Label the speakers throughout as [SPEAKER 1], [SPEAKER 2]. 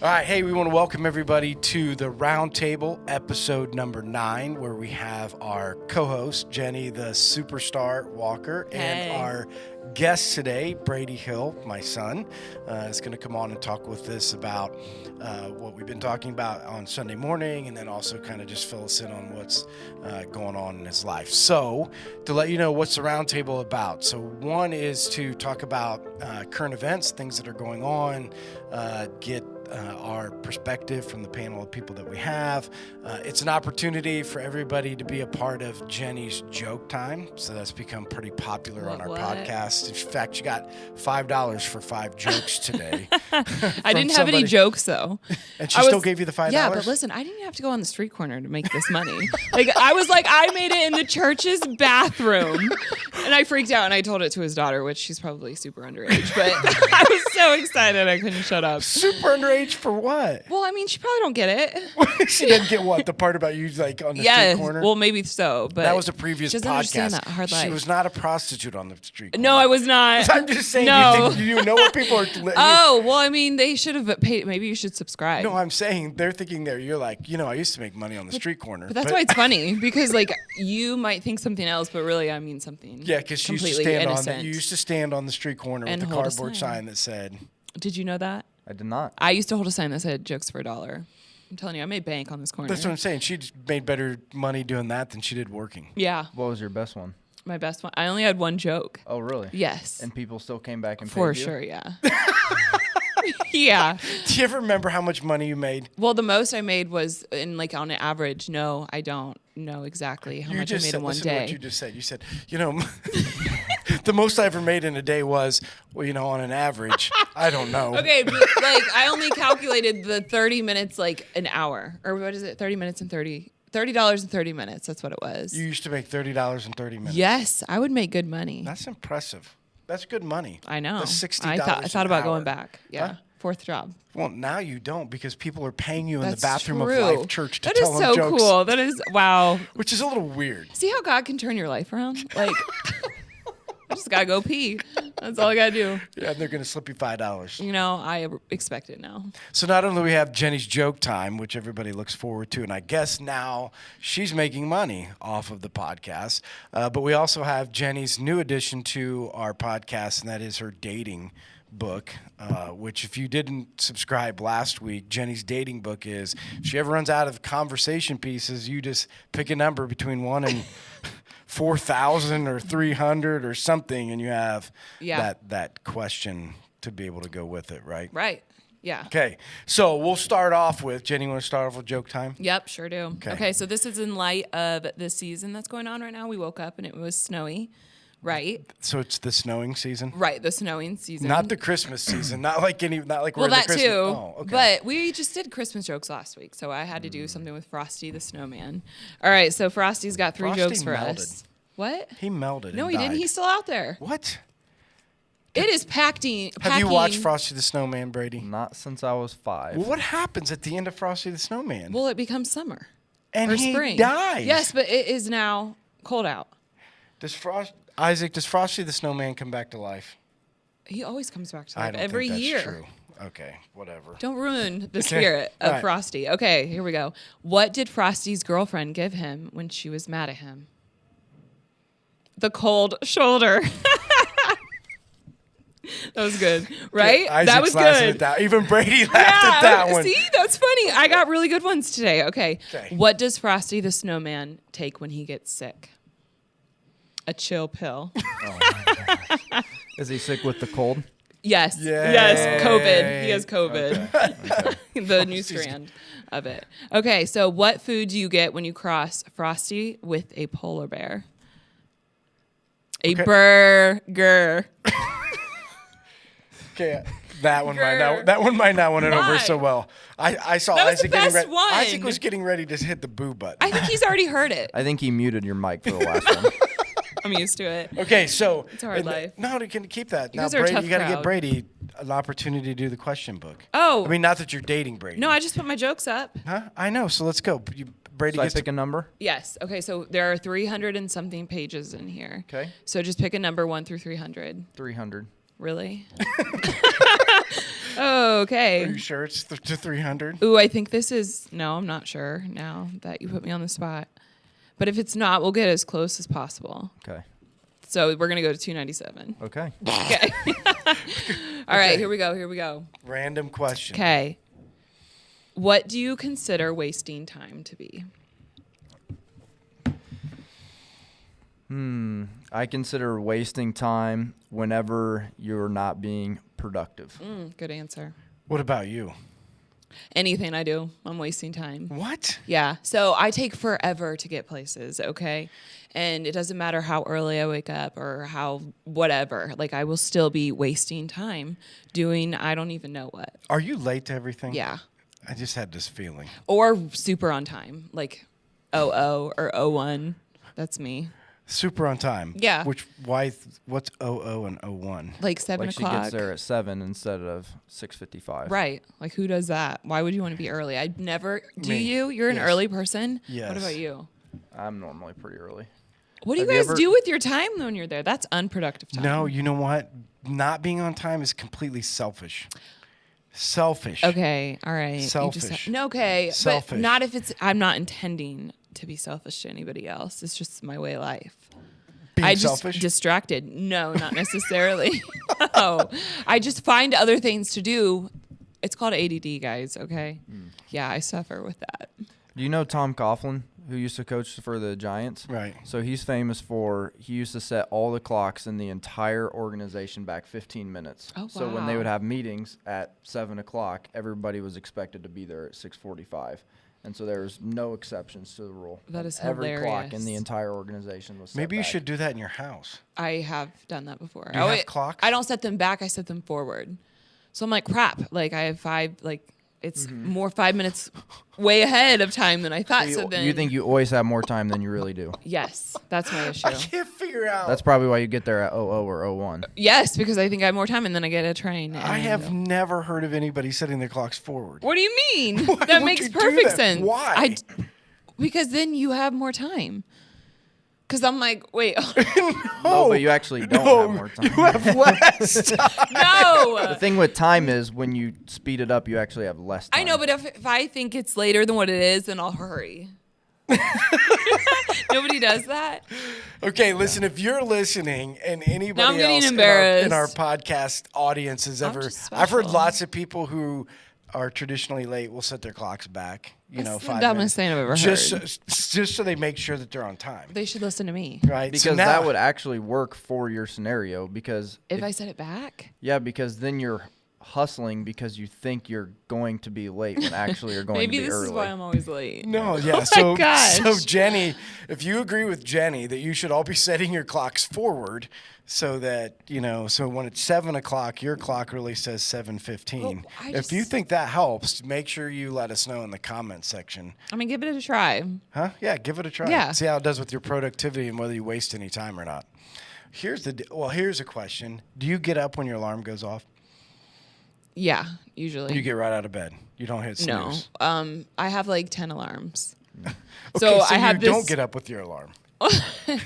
[SPEAKER 1] All right, hey, we want to welcome everybody to the Roundtable, episode number 9, where we have our co-host, Jenny, the superstar Walker, and our guest today, Brady Hill, my son, is going to come on and talk with us about what we've been talking about on Sunday morning, and then also kind of just fill us in on what's going on in his life. So, to let you know what's the Roundtable about. So, one is to talk about current events, things that are going on, get our perspective from the panel of people that we have. It's an opportunity for everybody to be a part of Jenny's joke time. So that's become pretty popular on our podcast. In fact, you got $5 for 5 jokes today.
[SPEAKER 2] I didn't have any jokes though.
[SPEAKER 1] And she still gave you the $5?
[SPEAKER 2] Yeah, but listen, I didn't have to go on the street corner to make this money. I made it in the church's bathroom. And I freaked out and I told it to his daughter, which she's probably super underage, but I was so excited I couldn't shut up.
[SPEAKER 1] Super underage for what?
[SPEAKER 2] Well, I mean, she probably don't get it.
[SPEAKER 1] She didn't get what? The part about you like on the street corner?
[SPEAKER 2] Well, maybe so, but
[SPEAKER 1] that was a previous
[SPEAKER 2] she doesn't
[SPEAKER 1] podcast.
[SPEAKER 2] Understand that hard life.
[SPEAKER 1] She was not a prostitute on the street corner.
[SPEAKER 2] No, I was not.
[SPEAKER 1] I'm just saying,
[SPEAKER 2] no.
[SPEAKER 1] you know what people are...
[SPEAKER 2] Oh, well, I mean, they should have paid. Maybe you should subscribe.
[SPEAKER 1] No, I'm saying they're thinking you're like, I used to make money on the street corner.
[SPEAKER 2] But that's why it's funny, because like you might think something else, but really I mean something.
[SPEAKER 1] Yeah, because you used to stand on the street corner with the cardboard sign that said...
[SPEAKER 2] Did you know that?
[SPEAKER 3] I did not.
[SPEAKER 2] I used to hold a sign that said jokes for $1. I'm telling you, I made bank on this corner.
[SPEAKER 1] That's what I'm saying. She made better money doing that than she did working.
[SPEAKER 2] Yeah.
[SPEAKER 3] What was your best one?
[SPEAKER 2] My best one. I only had one joke.
[SPEAKER 3] Oh, really?
[SPEAKER 2] Yes.
[SPEAKER 3] And people still came back and paid you?
[SPEAKER 2] For sure, yeah. Yeah.
[SPEAKER 1] Do you ever remember how much money you made?
[SPEAKER 2] Well, the most I made was on an average. No, I don't know exactly how much I made in one day.
[SPEAKER 1] What you just said. You said, the most I ever made in a day was, on an average, I don't know.
[SPEAKER 2] Okay, but I only calculated the 30 minutes like an hour. Or what is it? 30 minutes and $30 and 30 minutes. That's what it was.
[SPEAKER 1] You used to make $30 in 30 minutes.
[SPEAKER 2] Yes, I would make good money.
[SPEAKER 1] That's impressive. That's good money.
[SPEAKER 2] I know.
[SPEAKER 1] That's $60
[SPEAKER 2] I thought about
[SPEAKER 1] an
[SPEAKER 2] going
[SPEAKER 1] hour.
[SPEAKER 2] back. Yeah. Huh? 4th job.
[SPEAKER 1] Well, now you don't, because people are paying you in
[SPEAKER 2] That's
[SPEAKER 1] the bathroom
[SPEAKER 2] true.
[SPEAKER 1] of Life Church to
[SPEAKER 2] that
[SPEAKER 1] tell them jokes.
[SPEAKER 2] That is so cool. That is, wow.
[SPEAKER 1] Which is a little weird.
[SPEAKER 2] See how God can turn your life around? Like, I just got to go pee. That's all I got to do.
[SPEAKER 1] Yeah, and they're going to slip you $5.
[SPEAKER 2] I expect it now.
[SPEAKER 1] So not only do we have Jenny's joke time, which everybody looks forward to, and I guess now she's making money off of the podcast, but we also have Jenny's new addition to our podcast, and that is her dating book, which if you didn't subscribe last week, Jenny's dating book is, if she ever runs out of conversation pieces, you just pick a number between 1 and 4,000 or 300 or something, and you have that question to be able to go with it, right?
[SPEAKER 2] Right. Yeah.
[SPEAKER 1] Okay, so we'll start off with, Jenny, you want to start off with joke time?
[SPEAKER 2] Yep, sure do. Okay, so this is in light of the season that's going on right now. We woke up and it was snowy. Right.
[SPEAKER 1] So it's the snowing season?
[SPEAKER 2] Right, the snowing season.
[SPEAKER 1] Not the Christmas season. Not like we're in the
[SPEAKER 2] that
[SPEAKER 1] Christmas.
[SPEAKER 2] too.
[SPEAKER 1] Oh, okay.
[SPEAKER 2] But we just did Christmas jokes last week, so I had to do something with Frosty the Snowman. All right, so Frosty's got 3 jokes for us. What?
[SPEAKER 1] He melted.
[SPEAKER 2] No,
[SPEAKER 1] and
[SPEAKER 2] he
[SPEAKER 1] died.
[SPEAKER 2] didn't. He's still out there.
[SPEAKER 1] What?
[SPEAKER 2] It is packing.
[SPEAKER 1] Have you watched Frosty the Snowman, Brady?
[SPEAKER 3] Not since I was 5.
[SPEAKER 1] Well, what happens at the end of Frosty the Snowman?
[SPEAKER 2] Well, it becomes summer.
[SPEAKER 1] And
[SPEAKER 2] or
[SPEAKER 1] he
[SPEAKER 2] spring.
[SPEAKER 1] dies.
[SPEAKER 2] Yes, but it is now cold out.
[SPEAKER 1] Does Frosty the Snowman come back to life?
[SPEAKER 2] He always comes back to
[SPEAKER 1] I
[SPEAKER 2] life
[SPEAKER 1] don't
[SPEAKER 2] every
[SPEAKER 1] think that's
[SPEAKER 2] year.
[SPEAKER 1] True. Okay, whatever.
[SPEAKER 2] Don't ruin the spirit of
[SPEAKER 1] right.
[SPEAKER 2] Frosty. Okay, here we go. What did Frosty's girlfriend give him when she was mad at him? The cold shoulder. That was good, right?
[SPEAKER 1] Yeah,
[SPEAKER 2] that was good.
[SPEAKER 1] At that. Even Brady laughed at that one.
[SPEAKER 2] See, that's funny. I got really good ones today. Okay. What does Frosty the Snowman take when he gets sick? A chill pill.
[SPEAKER 3] Oh my gosh. Is he sick with the cold?
[SPEAKER 2] Yes.
[SPEAKER 1] Yay.
[SPEAKER 2] Yes. COVID. He has COVID.
[SPEAKER 3] Okay.
[SPEAKER 2] The new strand of it. Okay. So what food do you get when you cross Frosty with a polar bear? A burger.
[SPEAKER 1] Okay, that one might not win it over so well. I saw
[SPEAKER 2] that was
[SPEAKER 1] Isaac
[SPEAKER 2] the best
[SPEAKER 1] getting ready.
[SPEAKER 2] one.
[SPEAKER 1] Isaac was getting ready to hit the boo button.
[SPEAKER 2] I think he's already heard it.
[SPEAKER 3] I think he muted your mic for the last one.
[SPEAKER 2] I'm used to it.
[SPEAKER 1] Okay, so
[SPEAKER 2] it's a hard life.
[SPEAKER 1] No, you can keep that.
[SPEAKER 2] You
[SPEAKER 1] Now,
[SPEAKER 2] guys are a
[SPEAKER 1] Brady,
[SPEAKER 2] tough
[SPEAKER 1] you got to get
[SPEAKER 2] crowd.
[SPEAKER 1] Brady an opportunity to do the question book.
[SPEAKER 2] Oh,
[SPEAKER 1] I mean, not that you're dating Brady.
[SPEAKER 2] no, I just put my jokes up.
[SPEAKER 1] Huh? I know. So let's go. Brady
[SPEAKER 3] So I
[SPEAKER 1] gets
[SPEAKER 3] pick a number?
[SPEAKER 2] Yes. Okay, so there are 300 and something pages in here.
[SPEAKER 3] Okay.
[SPEAKER 2] So just pick a number 1 through 300.
[SPEAKER 3] 300.
[SPEAKER 2] Really?
[SPEAKER 1] Are
[SPEAKER 2] Okay.
[SPEAKER 1] you sure it's to 300?
[SPEAKER 2] Ooh, I think this is. No, I'm not sure now that you put me on the spot. But if it's not, we'll get as close as possible.
[SPEAKER 3] Okay.
[SPEAKER 2] So we're gonna go to 297.
[SPEAKER 3] Okay.
[SPEAKER 2] Okay. All right, here we go.
[SPEAKER 1] Random question.
[SPEAKER 2] Okay. What do you consider wasting time to be?
[SPEAKER 3] I consider wasting time whenever you're not being productive.
[SPEAKER 2] Good answer.
[SPEAKER 1] What about you?
[SPEAKER 2] Anything I do, I'm wasting time.
[SPEAKER 1] What?
[SPEAKER 2] Yeah. So I take forever to get places, okay? And it doesn't matter how early I wake up or how whatever. Like I will still be wasting time doing I don't even know what.
[SPEAKER 1] Are you late to everything?
[SPEAKER 2] Yeah.
[SPEAKER 1] I just had this feeling.
[SPEAKER 2] Or super on time. Like 00 or 01. That's me.
[SPEAKER 1] Super on time.
[SPEAKER 2] Yeah.
[SPEAKER 1] What's 00 and 01?
[SPEAKER 2] Like 7
[SPEAKER 3] Like she
[SPEAKER 2] o'clock.
[SPEAKER 3] gets there at 7 instead of 6:55.
[SPEAKER 2] Right. Like who does that? Why would you want to be early? I'd never. Do
[SPEAKER 1] Me.
[SPEAKER 2] you? You're an
[SPEAKER 1] Yes.
[SPEAKER 2] early person?
[SPEAKER 1] Yes.
[SPEAKER 2] What about you?
[SPEAKER 3] I'm normally pretty early.
[SPEAKER 2] What do you
[SPEAKER 3] Have you
[SPEAKER 2] guys
[SPEAKER 3] ever-
[SPEAKER 2] do with your time when you're there? That's unproductive time.
[SPEAKER 1] No, you know what? Not being on time is completely selfish. Selfish.
[SPEAKER 2] Okay. All right.
[SPEAKER 1] Selfish.
[SPEAKER 2] No, okay.
[SPEAKER 1] Selfish.
[SPEAKER 2] But not if it's, I'm not intending to be selfish to anybody else. It's just my way of life.
[SPEAKER 1] Being
[SPEAKER 2] I just
[SPEAKER 1] selfish?
[SPEAKER 2] distracted. No, not necessarily. No. I just find other things to do. It's called ADD, guys. Okay. Yeah, I suffer with that.
[SPEAKER 3] Do you know Tom Coughlin, who used to coach for the Giants?
[SPEAKER 1] Right.
[SPEAKER 3] So he's famous for, he used to set all the clocks in the entire organization back 15 minutes.
[SPEAKER 2] Oh,
[SPEAKER 3] So when they
[SPEAKER 2] wow.
[SPEAKER 3] would have meetings at 7 o'clock, everybody was expected to be there at 6:45. And so there was no exceptions to the rule.
[SPEAKER 2] That is
[SPEAKER 3] Every clock in
[SPEAKER 2] hilarious.
[SPEAKER 3] the entire organization was set
[SPEAKER 1] Maybe you
[SPEAKER 3] back.
[SPEAKER 1] should do that in your house.
[SPEAKER 2] I have done that before.
[SPEAKER 1] Do you have clocks?
[SPEAKER 2] I don't set them back. I set them forward. So I'm like, crap. Like I have 5, like it's more 5 minutes way ahead of time than I thought. So then
[SPEAKER 3] You think you always have more time than you really do.
[SPEAKER 2] yes, that's my issue.
[SPEAKER 1] I can't figure out.
[SPEAKER 3] That's probably why you get there at 00 or 01.
[SPEAKER 2] Yes, because I think I have more time and then I get a train.
[SPEAKER 1] I
[SPEAKER 2] and-
[SPEAKER 1] have never heard of anybody setting their clocks forward.
[SPEAKER 2] What do you mean?
[SPEAKER 1] Why
[SPEAKER 2] That
[SPEAKER 1] would
[SPEAKER 2] makes
[SPEAKER 1] you do
[SPEAKER 2] perfect
[SPEAKER 1] that?
[SPEAKER 2] sense.
[SPEAKER 1] Why?
[SPEAKER 2] Because then you have more time. Because I'm like, wait,
[SPEAKER 3] No, but you actually don't have more time.
[SPEAKER 1] You have less time.
[SPEAKER 3] The
[SPEAKER 2] no.
[SPEAKER 3] thing with time is when you speed it up, you actually have less time.
[SPEAKER 2] I know, but if I think it's later than what it is, then I'll hurry. Nobody does that.
[SPEAKER 1] Okay, listen, if you're listening and
[SPEAKER 2] Now
[SPEAKER 1] anybody
[SPEAKER 2] I'm getting
[SPEAKER 1] else
[SPEAKER 2] embarrassed.
[SPEAKER 1] in our podcast audience has
[SPEAKER 2] I'm
[SPEAKER 1] ever,
[SPEAKER 2] just
[SPEAKER 1] I've heard
[SPEAKER 2] special.
[SPEAKER 1] lots of people who are traditionally late will set their clocks back,
[SPEAKER 2] That's the
[SPEAKER 1] 5
[SPEAKER 2] dumbest
[SPEAKER 1] minutes.
[SPEAKER 2] thing I've ever
[SPEAKER 1] just,
[SPEAKER 2] heard.
[SPEAKER 1] just so they make sure that they're on time,
[SPEAKER 2] They should listen to me.
[SPEAKER 1] right?
[SPEAKER 3] because
[SPEAKER 1] So now,
[SPEAKER 3] that would actually work for your scenario because
[SPEAKER 2] If I set it back,
[SPEAKER 3] because then you're hustling because you think you're going to be late when actually you're going
[SPEAKER 2] maybe
[SPEAKER 3] to be
[SPEAKER 2] this
[SPEAKER 3] early.
[SPEAKER 2] is why I'm always late.
[SPEAKER 1] No, yeah.
[SPEAKER 2] my
[SPEAKER 1] so,
[SPEAKER 2] gosh.
[SPEAKER 1] so Jenny, if you agree with Jenny that you should all be setting your clocks forward, so that so when it's 7 o'clock, your clock really says 7:15.
[SPEAKER 2] Well, I
[SPEAKER 1] If you
[SPEAKER 2] just-
[SPEAKER 1] think that helps, make sure you let us know in the comment section.
[SPEAKER 2] I mean, give it a try.
[SPEAKER 1] Huh? Yeah, give it a try.
[SPEAKER 2] Yeah.
[SPEAKER 1] See how it does with your productivity and whether you waste any time or not. Here's a question. Do you get up when your alarm goes off?
[SPEAKER 2] Yeah, usually.
[SPEAKER 1] You get right out of bed. You don't hit
[SPEAKER 2] no.
[SPEAKER 1] snooze.
[SPEAKER 2] I have like 10 alarms.
[SPEAKER 1] Okay,
[SPEAKER 2] so I
[SPEAKER 1] you
[SPEAKER 2] have this.
[SPEAKER 1] don't get up with your alarm.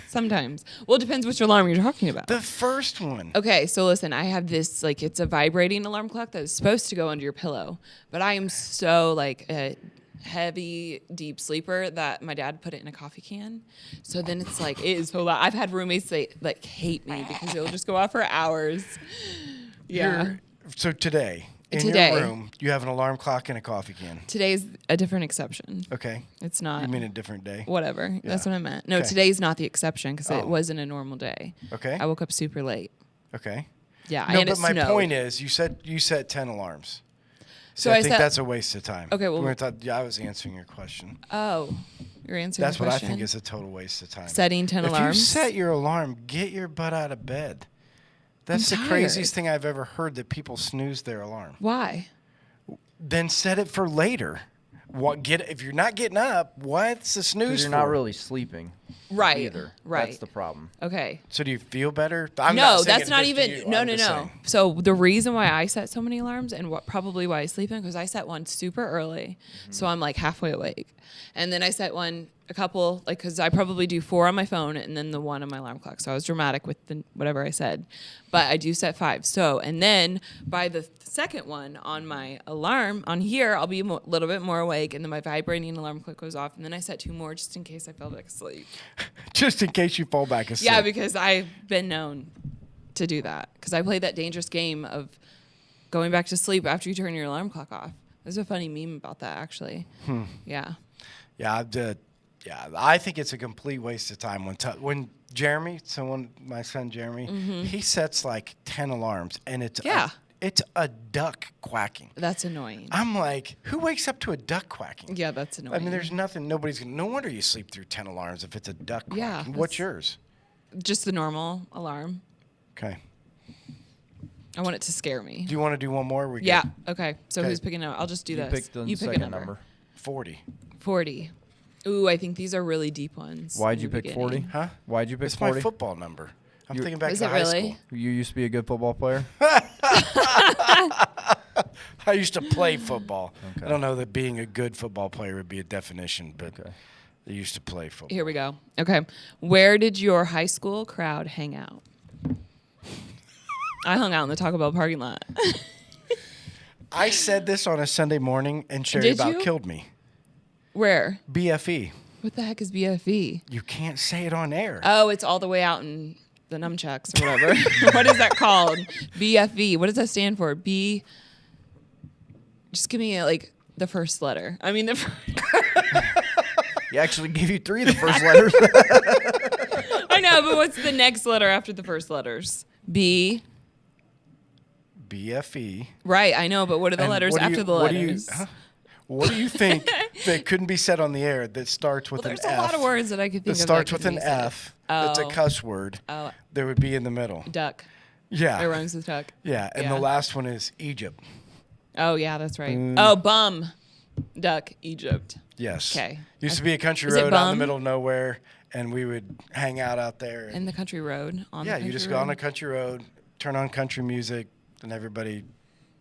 [SPEAKER 2] Sometimes. Well, it depends which alarm you're talking about.
[SPEAKER 1] The first one.
[SPEAKER 2] Okay, so listen, I have this it's a vibrating alarm clock that is supposed to go under your pillow, but I am so a heavy deep sleeper that my dad put it in a coffee can. So then it's it is so loud. I've had roommates that hate me because it'll just go off for hours. Yeah.
[SPEAKER 1] So today, in
[SPEAKER 2] Today.
[SPEAKER 1] your room, you have an alarm clock and a coffee can.
[SPEAKER 2] Today's a different exception.
[SPEAKER 1] Okay.
[SPEAKER 2] It's not.
[SPEAKER 1] You mean a different day?
[SPEAKER 2] Whatever. That's
[SPEAKER 1] Yeah.
[SPEAKER 2] what I meant. No,
[SPEAKER 1] Okay.
[SPEAKER 2] today's not the exception because
[SPEAKER 1] Oh.
[SPEAKER 2] it wasn't a normal day.
[SPEAKER 1] Okay.
[SPEAKER 2] I woke up super late.
[SPEAKER 1] Okay.
[SPEAKER 2] Yeah,
[SPEAKER 1] No,
[SPEAKER 2] and
[SPEAKER 1] but
[SPEAKER 2] it
[SPEAKER 1] my
[SPEAKER 2] snowed.
[SPEAKER 1] point is, you set 10 alarms.
[SPEAKER 2] So
[SPEAKER 1] I
[SPEAKER 2] I
[SPEAKER 1] think
[SPEAKER 2] set-
[SPEAKER 1] that's a waste of time.
[SPEAKER 2] Okay, well-
[SPEAKER 1] I was answering your question.
[SPEAKER 2] Oh, you're answering
[SPEAKER 1] That's
[SPEAKER 2] the
[SPEAKER 1] what I
[SPEAKER 2] question.
[SPEAKER 1] think is a total waste of time.
[SPEAKER 2] Setting 10
[SPEAKER 1] if
[SPEAKER 2] alarms.
[SPEAKER 1] you set your alarm, get your butt out of bed. That's
[SPEAKER 2] I'm
[SPEAKER 1] the
[SPEAKER 2] tired.
[SPEAKER 1] craziest thing I've ever heard, that people snooze their alarm.
[SPEAKER 2] Why?
[SPEAKER 1] Then set it for later. If you're not getting up, what's the snooze
[SPEAKER 3] Because you're
[SPEAKER 1] for?
[SPEAKER 3] not really sleeping.
[SPEAKER 2] Right.
[SPEAKER 3] either.
[SPEAKER 2] Right.
[SPEAKER 3] That's the problem.
[SPEAKER 2] Okay.
[SPEAKER 1] So do you feel better? I'm
[SPEAKER 2] No,
[SPEAKER 1] not saying
[SPEAKER 2] that's
[SPEAKER 1] it
[SPEAKER 2] not
[SPEAKER 1] is to
[SPEAKER 2] even.
[SPEAKER 1] you.
[SPEAKER 2] No,
[SPEAKER 1] I'm
[SPEAKER 2] no,
[SPEAKER 1] just
[SPEAKER 2] no.
[SPEAKER 1] saying.
[SPEAKER 2] So the reason why I set so many alarms and probably why I sleep in, because I set one super early, so I'm like halfway awake, and then I set one a couple, like, because I probably do 4 on my phone and then the 1 on my alarm clock. So I was dramatic with whatever I said, but I do set 5. So, and then by the second one on my alarm on here, I'll be a little bit more awake, and then my vibrating alarm clock goes off, and then I set 2 more just in case I fell back asleep.
[SPEAKER 1] Just in case you fall back asleep.
[SPEAKER 2] Yeah, because I've been known to do that, because I played that dangerous game of going back to sleep after you turn your alarm clock off. There's a funny meme about that, actually. Yeah.
[SPEAKER 1] Yeah, I think it's a complete waste of time when Jeremy, my son Jeremy, he sets like 10 alarms, and it's a duck quacking.
[SPEAKER 2] That's annoying.
[SPEAKER 1] I'm like, who wakes up to a duck quacking?
[SPEAKER 2] Yeah, that's annoying.
[SPEAKER 1] I mean, there's nothing. No wonder you sleep through 10 alarms if it's a duck quacking.
[SPEAKER 2] Yeah,
[SPEAKER 1] What's yours?
[SPEAKER 2] just the normal alarm.
[SPEAKER 1] Okay.
[SPEAKER 2] I want it to scare me.
[SPEAKER 1] Do you want to do one more? We
[SPEAKER 2] Yeah.
[SPEAKER 1] good?
[SPEAKER 2] Okay. So
[SPEAKER 1] Okay.
[SPEAKER 2] who's picking up? I'll just do
[SPEAKER 3] You
[SPEAKER 2] this.
[SPEAKER 3] pick the second number.
[SPEAKER 1] 40.
[SPEAKER 2] 40. Ooh, I think these are really deep ones.
[SPEAKER 3] Why'd
[SPEAKER 2] in
[SPEAKER 3] you
[SPEAKER 2] the
[SPEAKER 3] pick 40?
[SPEAKER 2] beginning.
[SPEAKER 1] Huh?
[SPEAKER 3] Why'd you pick
[SPEAKER 1] It's
[SPEAKER 3] 40?
[SPEAKER 1] my football number. I'm thinking back
[SPEAKER 2] Is
[SPEAKER 1] to
[SPEAKER 2] it
[SPEAKER 1] high
[SPEAKER 2] really?
[SPEAKER 1] school.
[SPEAKER 3] You used to be a good football player?
[SPEAKER 1] I used to play football.
[SPEAKER 3] Okay.
[SPEAKER 1] I don't know that being a good football player would be a definition, but
[SPEAKER 3] Okay.
[SPEAKER 1] I used to play football.
[SPEAKER 2] Here we go. Okay. Where did your high school crowd hang out? I hung out in the Taco Bell parking lot.
[SPEAKER 1] I said this on a Sunday morning, and Sherry
[SPEAKER 2] Did
[SPEAKER 1] about
[SPEAKER 2] you?
[SPEAKER 1] killed me.
[SPEAKER 2] Where?
[SPEAKER 1] BFE.
[SPEAKER 2] What the heck is BFE?
[SPEAKER 1] You can't say it on air.
[SPEAKER 2] Oh, it's all the way out in the nunchucks or whatever. What is that called? BFE. What does that stand for? B. Just give me like the first letter. I mean
[SPEAKER 3] He actually gave you 3 of the first letters.
[SPEAKER 2] I know, but what's the next letter after the first letters? B.
[SPEAKER 1] BFE.
[SPEAKER 2] Right, I know, but what are the
[SPEAKER 1] And
[SPEAKER 2] letters
[SPEAKER 1] what do
[SPEAKER 2] after
[SPEAKER 1] you-
[SPEAKER 2] the
[SPEAKER 1] what do you-
[SPEAKER 2] letters?
[SPEAKER 1] huh? What do you think that couldn't be said on the air that starts with
[SPEAKER 2] Well,
[SPEAKER 1] an
[SPEAKER 2] there's
[SPEAKER 1] F?
[SPEAKER 2] a lot of words that I could think
[SPEAKER 1] that
[SPEAKER 2] of.
[SPEAKER 1] starts
[SPEAKER 2] that
[SPEAKER 1] with
[SPEAKER 2] could
[SPEAKER 1] an
[SPEAKER 2] be said.
[SPEAKER 1] F. That's a
[SPEAKER 2] Oh.
[SPEAKER 1] cuss word.
[SPEAKER 2] Oh,
[SPEAKER 1] That would be in the middle.
[SPEAKER 2] duck.
[SPEAKER 1] Yeah.
[SPEAKER 2] It rhymes with duck.
[SPEAKER 1] Yeah, and
[SPEAKER 2] Yeah.
[SPEAKER 1] the last one is Egypt.
[SPEAKER 2] Oh, yeah, that's right. Oh, bum. Duck, Egypt.
[SPEAKER 1] Yes.
[SPEAKER 2] 'Kay.
[SPEAKER 1] Used to be a country
[SPEAKER 2] Is it
[SPEAKER 1] road out in the
[SPEAKER 2] bum?
[SPEAKER 1] middle of nowhere, and we would hang out there.
[SPEAKER 2] In the country road. On
[SPEAKER 1] Yeah,
[SPEAKER 2] the
[SPEAKER 1] you just
[SPEAKER 2] country
[SPEAKER 1] go on
[SPEAKER 2] road.
[SPEAKER 1] a country road, turn on country music, and everybody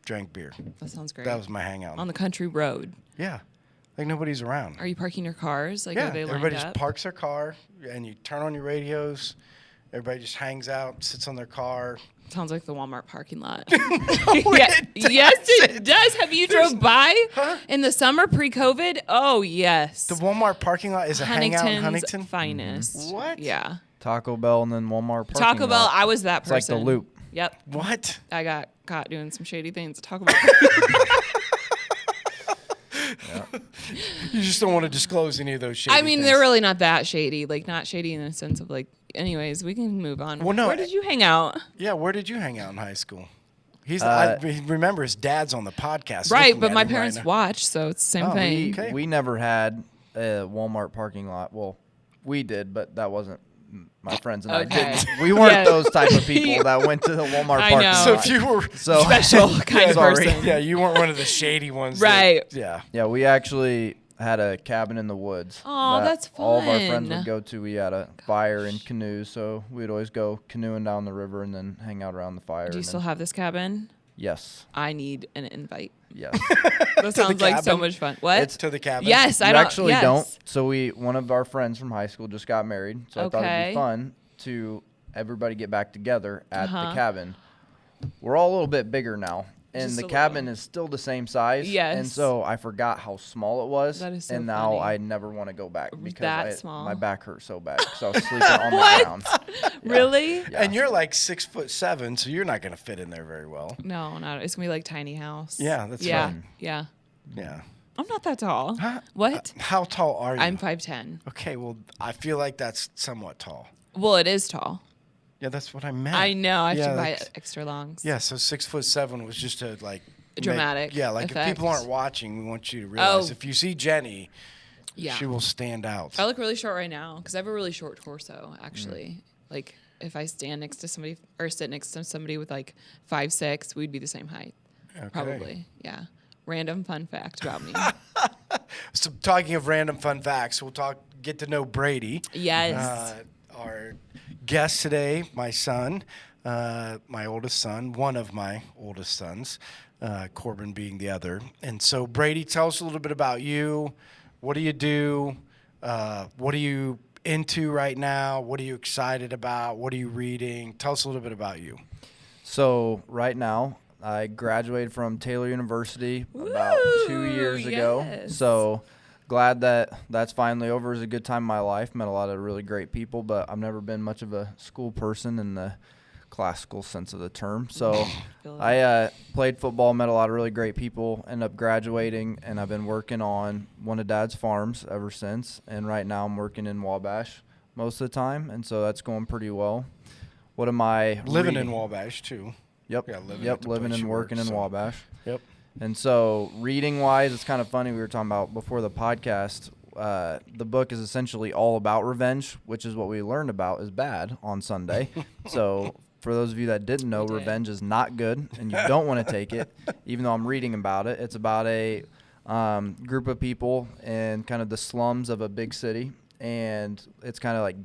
[SPEAKER 1] drank beer.
[SPEAKER 2] That sounds great.
[SPEAKER 1] That was my hangout.
[SPEAKER 2] On the country road.
[SPEAKER 1] Yeah, like nobody's around.
[SPEAKER 2] Are you parking your cars? Like,
[SPEAKER 1] Yeah,
[SPEAKER 2] are they lined
[SPEAKER 1] everybody
[SPEAKER 2] up?
[SPEAKER 1] just parks their car, and you turn on your radios. Everybody just hangs out, sits on their car.
[SPEAKER 2] Sounds like the Walmart parking lot.
[SPEAKER 1] it
[SPEAKER 2] yes, it does. Have you drove by
[SPEAKER 1] Huh?
[SPEAKER 2] in the summer pre-COVID? Oh, yes.
[SPEAKER 1] The Walmart parking lot is a hangout in
[SPEAKER 2] Huntington's
[SPEAKER 1] Huntington.
[SPEAKER 2] finest.
[SPEAKER 1] What?
[SPEAKER 2] Yeah.
[SPEAKER 3] Taco Bell and then Walmart parking
[SPEAKER 2] Taco Bell,
[SPEAKER 3] lot.
[SPEAKER 2] I was that person.
[SPEAKER 3] It's like the loop.
[SPEAKER 2] Yep.
[SPEAKER 1] What?
[SPEAKER 2] I got caught doing some shady things at Taco Bell.
[SPEAKER 1] You just don't want to disclose any of those shady
[SPEAKER 2] I mean,
[SPEAKER 1] things.
[SPEAKER 2] they're really not that shady. Like, not shady in the sense of, like, anyways, we can move on.
[SPEAKER 1] Well, no,
[SPEAKER 2] Where did you hang out?
[SPEAKER 1] Yeah, where did you hang out in high school?
[SPEAKER 3] Uh,
[SPEAKER 1] Remember, his dad's on the podcast.
[SPEAKER 2] Right,
[SPEAKER 1] looking
[SPEAKER 2] but
[SPEAKER 1] at
[SPEAKER 2] my
[SPEAKER 1] him right
[SPEAKER 2] parents
[SPEAKER 1] now.
[SPEAKER 2] watch, so it's the same
[SPEAKER 1] Oh,
[SPEAKER 2] thing.
[SPEAKER 1] Okay.
[SPEAKER 3] We never had a Walmart parking lot. Well, we did, but that wasn't my friends and
[SPEAKER 2] Okay.
[SPEAKER 3] I didn't. We weren't
[SPEAKER 2] Yeah.
[SPEAKER 3] those type of people that went to the Walmart
[SPEAKER 2] I
[SPEAKER 3] parking
[SPEAKER 2] know.
[SPEAKER 3] lot.
[SPEAKER 1] So if you were
[SPEAKER 3] So
[SPEAKER 2] Special kind of
[SPEAKER 3] Sorry.
[SPEAKER 2] person.
[SPEAKER 1] yeah, you weren't one of the shady ones.
[SPEAKER 2] Right.
[SPEAKER 1] Yeah.
[SPEAKER 3] yeah, we actually had a cabin in the woods.
[SPEAKER 2] Aw,
[SPEAKER 3] that
[SPEAKER 2] that's
[SPEAKER 3] All of our friends
[SPEAKER 2] fun.
[SPEAKER 3] would go to. We had a fire and canoes, so we'd always go canoeing down the river and then hang out around the fire.
[SPEAKER 2] Do you
[SPEAKER 3] and
[SPEAKER 2] still
[SPEAKER 3] then-
[SPEAKER 2] have this cabin?
[SPEAKER 3] Yes.
[SPEAKER 2] I need an invite.
[SPEAKER 3] Yes.
[SPEAKER 2] That sounds like so
[SPEAKER 1] cabin?
[SPEAKER 2] much fun. What?
[SPEAKER 3] It's
[SPEAKER 1] To the cabin.
[SPEAKER 2] Yes, I
[SPEAKER 3] You
[SPEAKER 2] don't.
[SPEAKER 3] actually
[SPEAKER 2] yes.
[SPEAKER 3] don't. So one of our friends from high school just got married. So I thought it'd
[SPEAKER 2] Okay.
[SPEAKER 3] be fun to everybody get back together at
[SPEAKER 2] Uh-huh.
[SPEAKER 3] the cabin. We're all a little bit bigger now. And
[SPEAKER 2] Just
[SPEAKER 3] the
[SPEAKER 2] a
[SPEAKER 3] cabin
[SPEAKER 2] little.
[SPEAKER 3] is still the same size.
[SPEAKER 2] Yes.
[SPEAKER 3] And so I forgot how small it was.
[SPEAKER 2] That is so
[SPEAKER 3] and now
[SPEAKER 2] funny.
[SPEAKER 3] I never want to go back because
[SPEAKER 2] That small?
[SPEAKER 3] my back hurt so bad because I was sleeping on the
[SPEAKER 2] What?
[SPEAKER 3] ground.
[SPEAKER 2] Really?
[SPEAKER 3] Yeah.
[SPEAKER 1] And you're like 6'7", so you're not going to fit in there very well.
[SPEAKER 2] No, not. It's gonna be like tiny house.
[SPEAKER 1] Yeah, that's
[SPEAKER 2] yeah,
[SPEAKER 1] fine.
[SPEAKER 2] yeah.
[SPEAKER 1] Yeah.
[SPEAKER 2] I'm not that tall.
[SPEAKER 1] Huh?
[SPEAKER 2] What?
[SPEAKER 1] How tall are you?
[SPEAKER 2] I'm 5'10".
[SPEAKER 1] Okay, well, I feel like that's somewhat tall.
[SPEAKER 2] Well, it is tall.
[SPEAKER 1] Yeah, that's what I meant.
[SPEAKER 2] I know. I have
[SPEAKER 1] Yeah,
[SPEAKER 2] to buy
[SPEAKER 1] that's-
[SPEAKER 2] extra longs.
[SPEAKER 1] Yeah, so 6'7" was just a like
[SPEAKER 2] Dramatic
[SPEAKER 1] yeah, like if people
[SPEAKER 2] effect.
[SPEAKER 1] aren't watching, we want you to realize
[SPEAKER 2] Oh.
[SPEAKER 1] if you see Jenny,
[SPEAKER 2] Yeah.
[SPEAKER 1] she will stand out.
[SPEAKER 2] I look really short right now because I have a really short torso.
[SPEAKER 1] Mm.
[SPEAKER 2] Actually, like if I stand next to somebody or sit next to somebody with like 5'6", we'd be the same height.
[SPEAKER 1] Okay.
[SPEAKER 2] Probably. Yeah. Random fun fact about me.
[SPEAKER 1] So talking of random fun facts, we'll get to know Brady.
[SPEAKER 2] Yes.
[SPEAKER 1] Our guest today, my son, my oldest son, one of my oldest sons, Corbin being the other. And so, Brady, tell us a little bit about you. What do you do? What are you into right now? What are you excited about? What are you reading? Tell us a little bit about you.
[SPEAKER 3] So right now, I graduated from Taylor University about 2 years ago.
[SPEAKER 2] Yes.
[SPEAKER 3] So glad that that's finally over. It was a good time in my life. Met a lot of really great people, but I've never been much of a school person in the classical sense of the term. So I played football, met a lot of really great people, ended up graduating, and I've been working on one of Dad's farms ever since. And right now I'm working in Wabash most of the time, and so that's going pretty well. What am I
[SPEAKER 1] Living
[SPEAKER 3] reading?
[SPEAKER 1] in Wabash, too.
[SPEAKER 3] Yep.
[SPEAKER 1] Yeah,
[SPEAKER 3] Living and working in Wabash.
[SPEAKER 1] Yep.
[SPEAKER 3] And so reading-wise, it's kind of funny. We were talking about before the podcast, the book is essentially all about revenge, which is what we learned about is bad on Sunday. So for those of you that didn't know, revenge is not good, and you don't want to take it, even though I'm reading about it. It's about a group of people in kind of the slums of a big city, and it's kind of like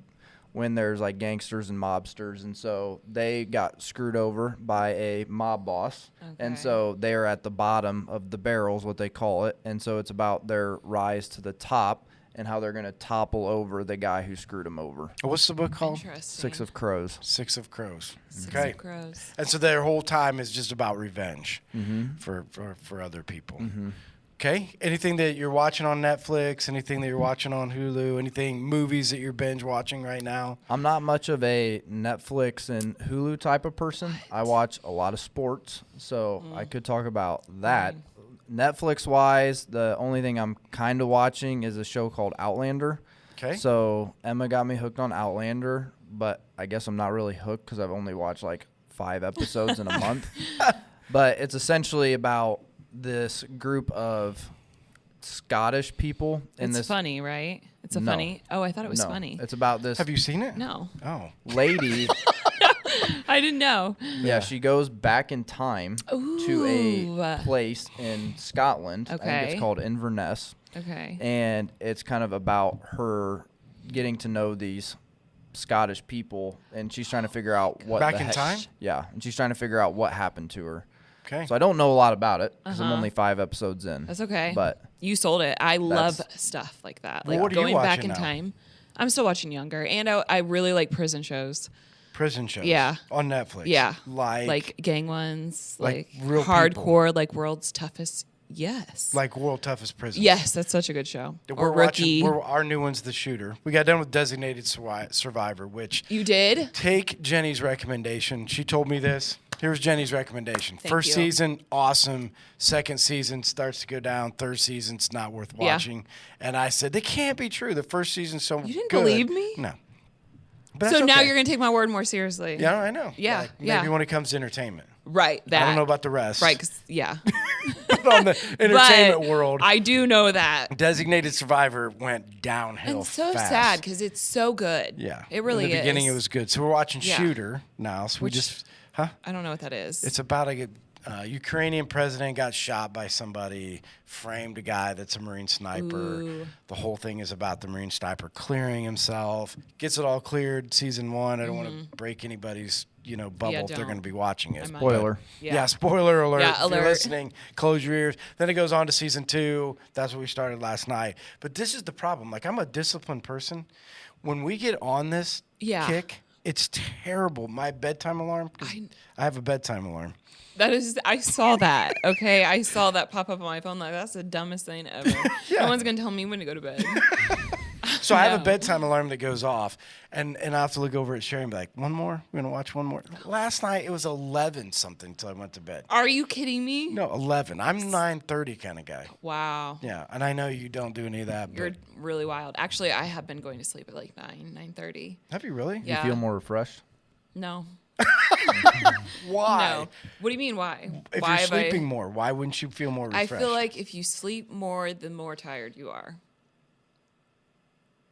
[SPEAKER 3] when there's like gangsters and mobsters, and so they got screwed over by a mob boss, and so they're at the bottom of the barrels, what they call it, and so it's about their rise to the top and how they're going to topple over the guy who screwed them over.
[SPEAKER 1] What's the book called?
[SPEAKER 2] Interesting.
[SPEAKER 3] Six of Crows.
[SPEAKER 1] Six of Crows.
[SPEAKER 2] Six
[SPEAKER 1] Okay.
[SPEAKER 2] of Crows.
[SPEAKER 1] And so their whole time is just about revenge for other people. Okay. Anything that you're watching on Netflix, anything that you're watching on Hulu, anything, movies that you're binge watching right now?
[SPEAKER 3] I'm not much of a Netflix and Hulu type of person. I watch a lot of sports, so I could talk about that. Netflix-wise, the only thing I'm kind of watching is a show called Outlander.
[SPEAKER 1] Okay.
[SPEAKER 3] So Emma got me hooked on Outlander, but I guess I'm not really hooked because I've only watched like 5 episodes in a month. But it's essentially about this group of Scottish people in
[SPEAKER 2] It's
[SPEAKER 3] this
[SPEAKER 2] funny, right? It's a
[SPEAKER 3] No.
[SPEAKER 2] funny. Oh, I thought it was
[SPEAKER 3] no,
[SPEAKER 2] funny.
[SPEAKER 3] It's about this
[SPEAKER 1] Have you seen it?
[SPEAKER 2] No,
[SPEAKER 1] Oh.
[SPEAKER 3] lady.
[SPEAKER 2] I didn't know.
[SPEAKER 3] Yeah, she goes back in time to
[SPEAKER 2] Ooh.
[SPEAKER 3] a place in Scotland. I think
[SPEAKER 2] Okay.
[SPEAKER 3] it's called Inverness.
[SPEAKER 2] Okay.
[SPEAKER 3] And it's kind of about her getting to know these Scottish people, and she's trying to figure out what
[SPEAKER 1] Back
[SPEAKER 3] the
[SPEAKER 1] in
[SPEAKER 3] heck-
[SPEAKER 1] time?
[SPEAKER 3] Yeah, and she's trying to figure out what happened to her.
[SPEAKER 1] Okay.
[SPEAKER 3] So I don't know a lot about it because I'm only 5 episodes in.
[SPEAKER 2] That's okay.
[SPEAKER 3] But
[SPEAKER 2] you sold it. I love stuff like that. Like
[SPEAKER 1] what are you
[SPEAKER 2] going back
[SPEAKER 1] watching
[SPEAKER 2] in
[SPEAKER 1] now?
[SPEAKER 2] time. I'm still watching Younger, and I really like prison shows.
[SPEAKER 1] Prison shows.
[SPEAKER 2] Yeah.
[SPEAKER 1] On Netflix.
[SPEAKER 2] Yeah.
[SPEAKER 1] Like
[SPEAKER 2] gang ones,
[SPEAKER 1] like
[SPEAKER 2] like
[SPEAKER 1] real
[SPEAKER 2] hardcore, like World's Toughest. Yes.
[SPEAKER 1] World Toughest Prison.
[SPEAKER 2] Yes, that's such a good show.
[SPEAKER 1] We're
[SPEAKER 2] Or Rookie.
[SPEAKER 1] watching. Our new one's The Shooter. We got done with Designated Survivor, which
[SPEAKER 2] You did?
[SPEAKER 1] take Jenny's recommendation. She told me this. Here's Jenny's recommendation.
[SPEAKER 2] Thank
[SPEAKER 1] First
[SPEAKER 2] you.
[SPEAKER 1] season, awesome. Second season starts to go down. Third season's not worth
[SPEAKER 2] Yeah.
[SPEAKER 1] watching. And I said, that can't be true. The first season's so
[SPEAKER 2] You didn't
[SPEAKER 1] good.
[SPEAKER 2] believe me?
[SPEAKER 1] No. But
[SPEAKER 2] So
[SPEAKER 1] that's
[SPEAKER 2] now
[SPEAKER 1] okay.
[SPEAKER 2] you're gonna take my word more seriously.
[SPEAKER 1] Yeah, I know.
[SPEAKER 2] Yeah,
[SPEAKER 1] Like,
[SPEAKER 2] yeah.
[SPEAKER 1] maybe when it comes to entertainment.
[SPEAKER 2] Right. That.
[SPEAKER 1] I don't know about the rest.
[SPEAKER 2] Right. 'Cause- yeah.
[SPEAKER 1] On the entertainment
[SPEAKER 2] But
[SPEAKER 1] world.
[SPEAKER 2] I do know that.
[SPEAKER 1] Designated Survivor went downhill
[SPEAKER 2] And so
[SPEAKER 1] fast.
[SPEAKER 2] sad because it's so good.
[SPEAKER 1] Yeah.
[SPEAKER 2] It really
[SPEAKER 1] In the beginning,
[SPEAKER 2] is.
[SPEAKER 1] it was good. So we're watching
[SPEAKER 2] Yeah.
[SPEAKER 1] Shooter now. So we
[SPEAKER 2] Which-
[SPEAKER 1] just, huh?
[SPEAKER 2] I don't know what that is.
[SPEAKER 1] It's about a Ukrainian president got shot by somebody, framed a guy that's a Marine sniper.
[SPEAKER 2] Ooh.
[SPEAKER 1] The whole thing is about the Marine sniper clearing himself. Gets it all cleared. Season 1. I don't want to break anybody's bubble if they're
[SPEAKER 2] don't.
[SPEAKER 1] going to be watching it.
[SPEAKER 2] I might.
[SPEAKER 3] Spoiler.
[SPEAKER 1] Yeah, spoiler alert.
[SPEAKER 2] Yeah,
[SPEAKER 1] If you're
[SPEAKER 2] alert.
[SPEAKER 1] listening, close your ears. Then it goes on to season 2. That's what we started last night. But this is the problem. Like, I'm a disciplined person. When we get on this
[SPEAKER 2] Yeah.
[SPEAKER 1] kick, it's terrible. My bedtime alarm, 'cause I have a bedtime alarm.
[SPEAKER 2] That is, I saw that. Okay, I saw that pop up on my phone. Like that's the dumbest thing ever.
[SPEAKER 1] Yeah.
[SPEAKER 2] No one's gonna tell me when to go to bed.
[SPEAKER 1] So I have a
[SPEAKER 2] No.
[SPEAKER 1] bedtime alarm that goes off, and I have to look over at Sherry and be like, one more? We're going to watch one more? Last night, it was 11 something till I went to bed.
[SPEAKER 2] Are you kidding me?
[SPEAKER 1] No, 11. I'm 9:30 kind of guy.
[SPEAKER 2] Wow.
[SPEAKER 1] Yeah, and I know you don't do any of that.
[SPEAKER 2] You're
[SPEAKER 1] But
[SPEAKER 2] really wild. Actually, I have been going to sleep at like 9:30.
[SPEAKER 1] have you really?
[SPEAKER 2] Yeah.
[SPEAKER 3] You feel more refreshed?
[SPEAKER 2] No.
[SPEAKER 1] Why?
[SPEAKER 2] No. What do you mean why?
[SPEAKER 1] If
[SPEAKER 2] why
[SPEAKER 1] you're
[SPEAKER 2] have
[SPEAKER 1] sleeping more, why wouldn't you feel more
[SPEAKER 2] I
[SPEAKER 1] refreshed?
[SPEAKER 2] feel like if you sleep more, the more tired you are.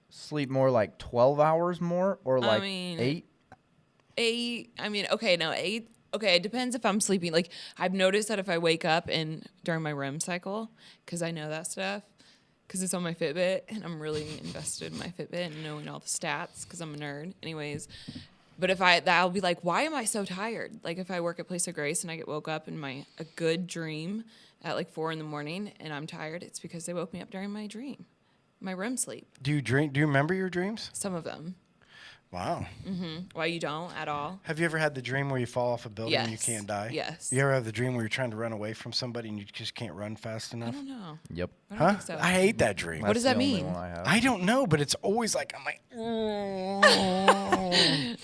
[SPEAKER 3] Sleep more like 12 hours more or like
[SPEAKER 2] mean-
[SPEAKER 3] 8?
[SPEAKER 2] 8. I mean, okay, no, 8. Okay, it depends if I'm sleeping. Like I've noticed that if I wake up and during my REM cycle, because I know that stuff, because it's on my Fitbit, and I'm really invested in my Fitbit and knowing all the stats because I'm a nerd. Anyways, but I'll be like, why am I so tired? Like if I work at Place of Grace and I get woke up in a good dream at like 4 a.m. and I'm tired, it's because they woke me up during my dream, my REM sleep.
[SPEAKER 1] Do you remember your dreams?
[SPEAKER 2] Some of them.
[SPEAKER 1] Wow.
[SPEAKER 2] Why you don't at all?
[SPEAKER 1] Have you ever had the dream where you fall off a building and you
[SPEAKER 2] Yes.
[SPEAKER 1] can't die?
[SPEAKER 2] Yes.
[SPEAKER 1] You ever have the dream where you're trying to run away from somebody and you just can't run fast
[SPEAKER 2] I
[SPEAKER 1] enough?
[SPEAKER 2] don't know.
[SPEAKER 3] Yep.
[SPEAKER 2] I don't
[SPEAKER 1] Huh?
[SPEAKER 2] think so.
[SPEAKER 1] I hate that dream.
[SPEAKER 2] What does
[SPEAKER 3] That's
[SPEAKER 2] that
[SPEAKER 3] the only
[SPEAKER 2] mean?
[SPEAKER 3] one I have.
[SPEAKER 1] I don't know, but it's always like, I'm like,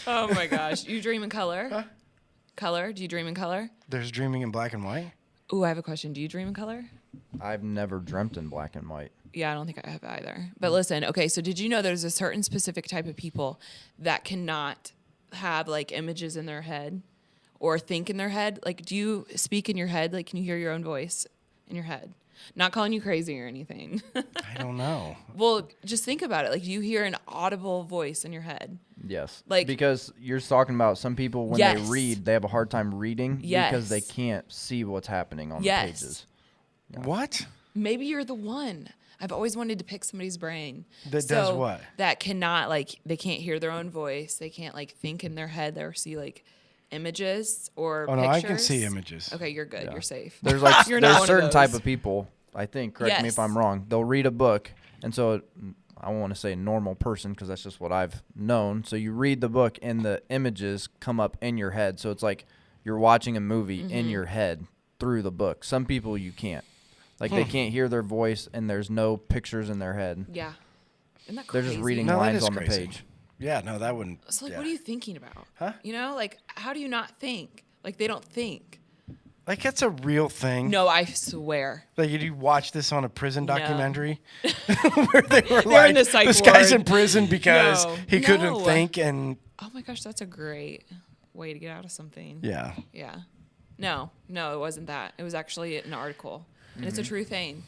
[SPEAKER 2] Oh my gosh. You dream in color?
[SPEAKER 1] Huh?
[SPEAKER 2] Color? Do you dream in color?
[SPEAKER 1] there's dreaming in black and white.
[SPEAKER 2] Ooh, I have a question. Do you dream in color?
[SPEAKER 3] I've never dreamt in black and white.
[SPEAKER 2] Yeah, I don't think I have either. But listen, okay, so did you know there's a certain specific type of people that cannot have like images in their head or think in their head? Like, do you speak in your head? Like, can you hear your own voice in your head? Not calling you crazy or anything.
[SPEAKER 1] I don't know.
[SPEAKER 2] Well, just think about it. Like, do you hear an audible voice in your head?
[SPEAKER 3] Yes.
[SPEAKER 2] Like-
[SPEAKER 3] because you're talking about some people when
[SPEAKER 2] Yes.
[SPEAKER 3] they read, they have a hard time reading
[SPEAKER 2] Yes.
[SPEAKER 3] because they can't see what's happening on
[SPEAKER 2] Yes.
[SPEAKER 3] the pages.
[SPEAKER 1] What?
[SPEAKER 2] Maybe you're the one. I've always wanted to pick somebody's brain.
[SPEAKER 1] That does what?
[SPEAKER 2] That cannot, like, they can't hear their own voice. They can't, like, think in their head or see, like, images or
[SPEAKER 1] Oh, no,
[SPEAKER 2] pictures.
[SPEAKER 1] I can see images.
[SPEAKER 2] Okay, you're good.
[SPEAKER 3] Yeah.
[SPEAKER 2] You're safe.
[SPEAKER 3] There's like
[SPEAKER 2] You're not
[SPEAKER 3] there's
[SPEAKER 2] one of
[SPEAKER 3] certain type
[SPEAKER 2] those.
[SPEAKER 3] of people, I think, correct me if
[SPEAKER 2] Yes.
[SPEAKER 3] I'm wrong. They'll read a book, and so I won't want to say normal person because that's just what I've known. So you read the book and the images come up in your head. So it's like you're watching a movie
[SPEAKER 2] Mm-hmm.
[SPEAKER 3] in your head through the book. Some people you can't. Like they can't hear their voice and there's no pictures in their head.
[SPEAKER 2] Yeah. Isn't that
[SPEAKER 3] They're
[SPEAKER 2] crazy?
[SPEAKER 3] just reading
[SPEAKER 1] No, that
[SPEAKER 3] lines
[SPEAKER 1] is
[SPEAKER 3] on
[SPEAKER 1] crazy.
[SPEAKER 3] the page.
[SPEAKER 1] Yeah, no, that wouldn't.
[SPEAKER 2] So, like,
[SPEAKER 1] yeah.
[SPEAKER 2] what are you thinking about?
[SPEAKER 1] Huh?
[SPEAKER 2] You know, like, how do you not think? Like, they don't think.
[SPEAKER 1] Like, that's a real thing.
[SPEAKER 2] No, I swear.
[SPEAKER 1] Like, did you watch this on a prison
[SPEAKER 2] No.
[SPEAKER 1] documentary? Where they were
[SPEAKER 2] They're
[SPEAKER 1] like,
[SPEAKER 2] in the psych
[SPEAKER 1] this guy's in
[SPEAKER 2] ward.
[SPEAKER 1] prison because
[SPEAKER 2] No.
[SPEAKER 1] he couldn't
[SPEAKER 2] No.
[SPEAKER 1] think and,
[SPEAKER 2] Oh my gosh, that's a great way to get out of something.
[SPEAKER 1] yeah.
[SPEAKER 2] Yeah. No, it wasn't that. It was actually an article. And it's a true thing.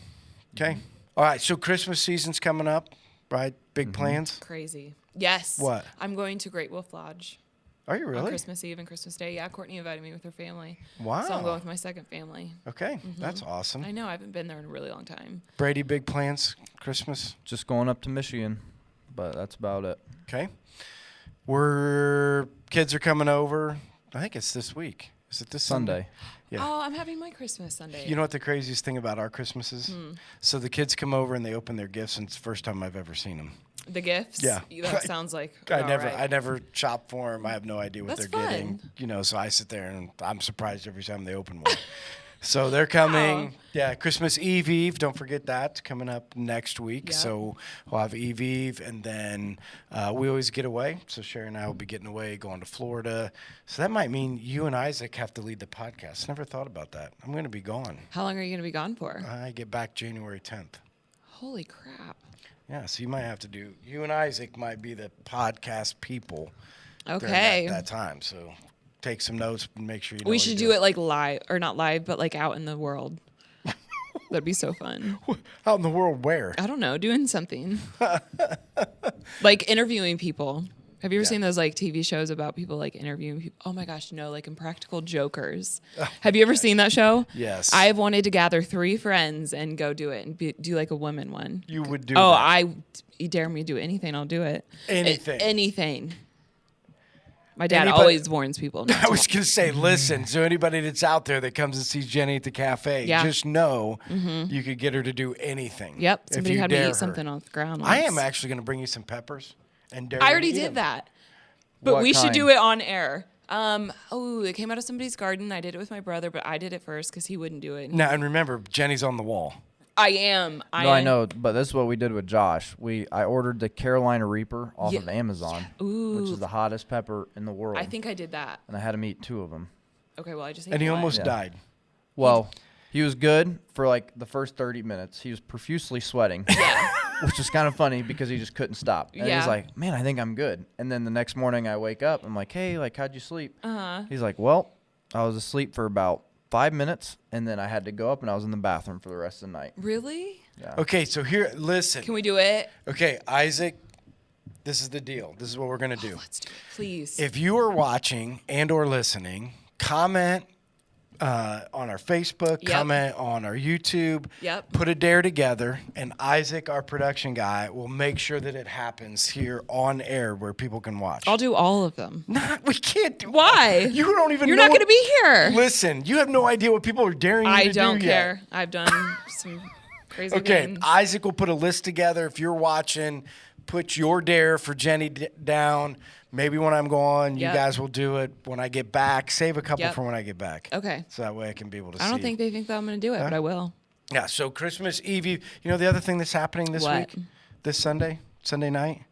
[SPEAKER 1] Okay. All right, so Christmas season's coming up, right? Big plans?
[SPEAKER 2] Crazy. Yes.
[SPEAKER 1] What?
[SPEAKER 2] I'm going to Great Wolf Lodge
[SPEAKER 1] Are you
[SPEAKER 2] on
[SPEAKER 1] really?
[SPEAKER 2] Christmas Eve and Christmas Day. Yeah, Courtney invited me with her family.
[SPEAKER 1] Wow.
[SPEAKER 2] So I'm going with my second family.
[SPEAKER 1] Okay, that's awesome.
[SPEAKER 2] I know, I haven't been there in a really long time.
[SPEAKER 1] Brady, big plans, Christmas?
[SPEAKER 3] Just going up to Michigan, but that's about it.
[SPEAKER 1] Okay. Kids are coming over. I think it's this week. Is it this Sunday? Yeah.
[SPEAKER 2] Oh, I'm having my Christmas Sunday.
[SPEAKER 1] You know what the craziest thing about our Christmases? So the kids come over and they open their gifts, and it's the first time I've ever seen them.
[SPEAKER 2] The gifts?
[SPEAKER 1] Yeah.
[SPEAKER 2] That sounds like
[SPEAKER 1] I
[SPEAKER 2] about
[SPEAKER 1] never,
[SPEAKER 2] right.
[SPEAKER 1] I never shop for them. I have no idea what
[SPEAKER 2] That's
[SPEAKER 1] they're getting.
[SPEAKER 2] fun.
[SPEAKER 1] You know, so I sit there and I'm surprised every time they open one. So they're coming.
[SPEAKER 2] Wow.
[SPEAKER 1] Yeah, Christmas Eve. Don't forget that coming up next week.
[SPEAKER 2] Yep.
[SPEAKER 1] So we'll have Eve, and then we always get away. So Sherry and I will be getting away, going to Florida. So that might mean you and Isaac have to lead the podcast. Never thought about that. I'm going to be gone.
[SPEAKER 2] How long are you going to be gone for?
[SPEAKER 1] I get back January 10th.
[SPEAKER 2] Holy crap.
[SPEAKER 1] Yeah, so you might have to do. You and Isaac might be the podcast people. during
[SPEAKER 2] Okay.
[SPEAKER 1] that time. So take some notes and make sure you know
[SPEAKER 2] We
[SPEAKER 1] what
[SPEAKER 2] should
[SPEAKER 1] you're
[SPEAKER 2] do it like live, or not live, but like out in the world. That'd be so fun.
[SPEAKER 1] doing. Out in the world where?
[SPEAKER 2] I don't know, doing something. Like interviewing people. Have you ever
[SPEAKER 1] Yeah.
[SPEAKER 2] seen those like TV shows about people like interviewing people? Oh my gosh, no, like Impractical Jokers. Have you ever seen that show?
[SPEAKER 1] Yes.
[SPEAKER 2] I have wanted to gather 3 friends and go do it and do like a women one.
[SPEAKER 1] You would do
[SPEAKER 2] Oh,
[SPEAKER 1] that.
[SPEAKER 2] you dare me to do anything, I'll do it.
[SPEAKER 1] Anything.
[SPEAKER 2] Anything. My dad
[SPEAKER 1] Anybody-
[SPEAKER 2] always warns people. Not
[SPEAKER 1] I
[SPEAKER 2] to
[SPEAKER 1] was going to say, listen, so anybody that's out there that comes and sees Jenny at the cafe,
[SPEAKER 2] Yeah.
[SPEAKER 1] just know you could get her to do anything.
[SPEAKER 2] Yep.
[SPEAKER 1] if
[SPEAKER 2] Somebody
[SPEAKER 1] you
[SPEAKER 2] had me
[SPEAKER 1] dare
[SPEAKER 2] eat
[SPEAKER 1] her.
[SPEAKER 2] something off the ground.
[SPEAKER 1] I
[SPEAKER 2] once.
[SPEAKER 1] am actually going to bring you some peppers. And dare
[SPEAKER 2] I
[SPEAKER 1] you to
[SPEAKER 2] already
[SPEAKER 1] eat
[SPEAKER 2] did
[SPEAKER 1] them.
[SPEAKER 2] that. But
[SPEAKER 3] What
[SPEAKER 2] we should
[SPEAKER 3] kind?
[SPEAKER 2] do it on air. It came out of somebody's garden. I did it with my brother, but I did it first because he wouldn't do it.
[SPEAKER 1] Now, and remember, Jenny's on the wall.
[SPEAKER 2] I am.
[SPEAKER 3] No, I know, but this is what we did with Josh. I ordered the Carolina Reaper off
[SPEAKER 2] Yeah.
[SPEAKER 3] of Amazon,
[SPEAKER 2] Ooh.
[SPEAKER 3] which is the hottest pepper in the world.
[SPEAKER 2] I think I did that.
[SPEAKER 3] and I had him eat 2 of them.
[SPEAKER 2] Okay, well, I just ate
[SPEAKER 1] And he
[SPEAKER 2] one.
[SPEAKER 1] almost
[SPEAKER 3] Yeah.
[SPEAKER 1] died.
[SPEAKER 3] Well, he was good for like the first 30 minutes. He was profusely sweating,
[SPEAKER 2] Yeah.
[SPEAKER 3] which was kind of funny because he just couldn't stop. And
[SPEAKER 2] Yeah.
[SPEAKER 3] he's like, man, I think I'm good. And then the next morning I wake up, I'm like, hey, like, how'd you sleep?
[SPEAKER 2] Uh-huh.
[SPEAKER 3] He's like, well, I was asleep for about 5 minutes, and then I had to go up and I was in the bathroom for the rest of the night.
[SPEAKER 2] Really?
[SPEAKER 3] Yeah.
[SPEAKER 1] Okay, so here, listen.
[SPEAKER 2] Can we do it?
[SPEAKER 1] Okay, Isaac, this is the deal. This is what we're going to do.
[SPEAKER 2] Let's do it, please.
[SPEAKER 1] If you are watching and or listening, comment on our Facebook,
[SPEAKER 2] Yep.
[SPEAKER 1] comment on our YouTube.
[SPEAKER 2] Yep.
[SPEAKER 1] Put a dare together, and Isaac, our production guy, will make sure that it happens here on air where people can watch.
[SPEAKER 2] I'll do all of them.
[SPEAKER 1] We can't do.
[SPEAKER 2] Why?
[SPEAKER 1] You don't even.
[SPEAKER 2] You're
[SPEAKER 1] know
[SPEAKER 2] not going to be here.
[SPEAKER 1] Listen, you have no idea what people are daring you
[SPEAKER 2] I
[SPEAKER 1] to do
[SPEAKER 2] don't
[SPEAKER 1] yet.
[SPEAKER 2] care. I've done some crazy
[SPEAKER 1] Okay,
[SPEAKER 2] things.
[SPEAKER 1] Isaac will put a list together. If you're watching, put your dare for Jenny down. Maybe when I'm gone, you
[SPEAKER 2] Yep.
[SPEAKER 1] guys will do it. When I get back, save a couple
[SPEAKER 2] Yep.
[SPEAKER 1] for when I get back.
[SPEAKER 2] Okay.
[SPEAKER 1] So that way I can be able to see.
[SPEAKER 2] I don't think they think that I'm going to do it, but I will.
[SPEAKER 1] Yeah, so Christmas Eve, you know the other thing that's happening this
[SPEAKER 2] What?
[SPEAKER 1] week? This Sunday night?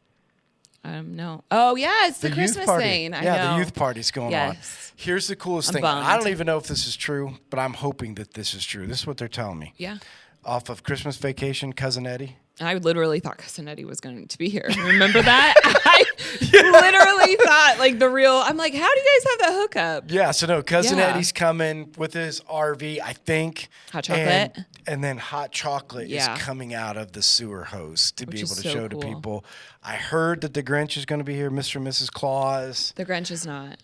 [SPEAKER 2] No. Oh, yeah, it's the
[SPEAKER 1] youth
[SPEAKER 2] Christmas
[SPEAKER 1] party.
[SPEAKER 2] thing. I
[SPEAKER 1] yeah,
[SPEAKER 2] know.
[SPEAKER 1] the youth party's going on.
[SPEAKER 2] Yes.
[SPEAKER 1] Here's the coolest
[SPEAKER 2] I'm
[SPEAKER 1] thing. I
[SPEAKER 2] bummed.
[SPEAKER 1] don't even know if this is true, but I'm hoping that this is true. This is what they're telling me.
[SPEAKER 2] Yeah.
[SPEAKER 1] Off of Christmas vacation, Cousin Eddie.
[SPEAKER 2] I literally thought Cousin Eddie was going to be here. Remember that? I literally thought, like, I'm like, how do you guys have that hookup?
[SPEAKER 1] Yeah, so no, Cousin
[SPEAKER 2] Yeah.
[SPEAKER 1] Eddie's coming with his RV, I think.
[SPEAKER 2] Hot chocolate?
[SPEAKER 1] And then hot chocolate
[SPEAKER 2] Yeah.
[SPEAKER 1] is coming out of the sewer hose to be
[SPEAKER 2] Which
[SPEAKER 1] able
[SPEAKER 2] is
[SPEAKER 1] to
[SPEAKER 2] so
[SPEAKER 1] show to
[SPEAKER 2] cool.
[SPEAKER 1] people. I heard that the Grinch is going to be here, Mr. and Mrs. Claus.
[SPEAKER 2] The Grinch is not.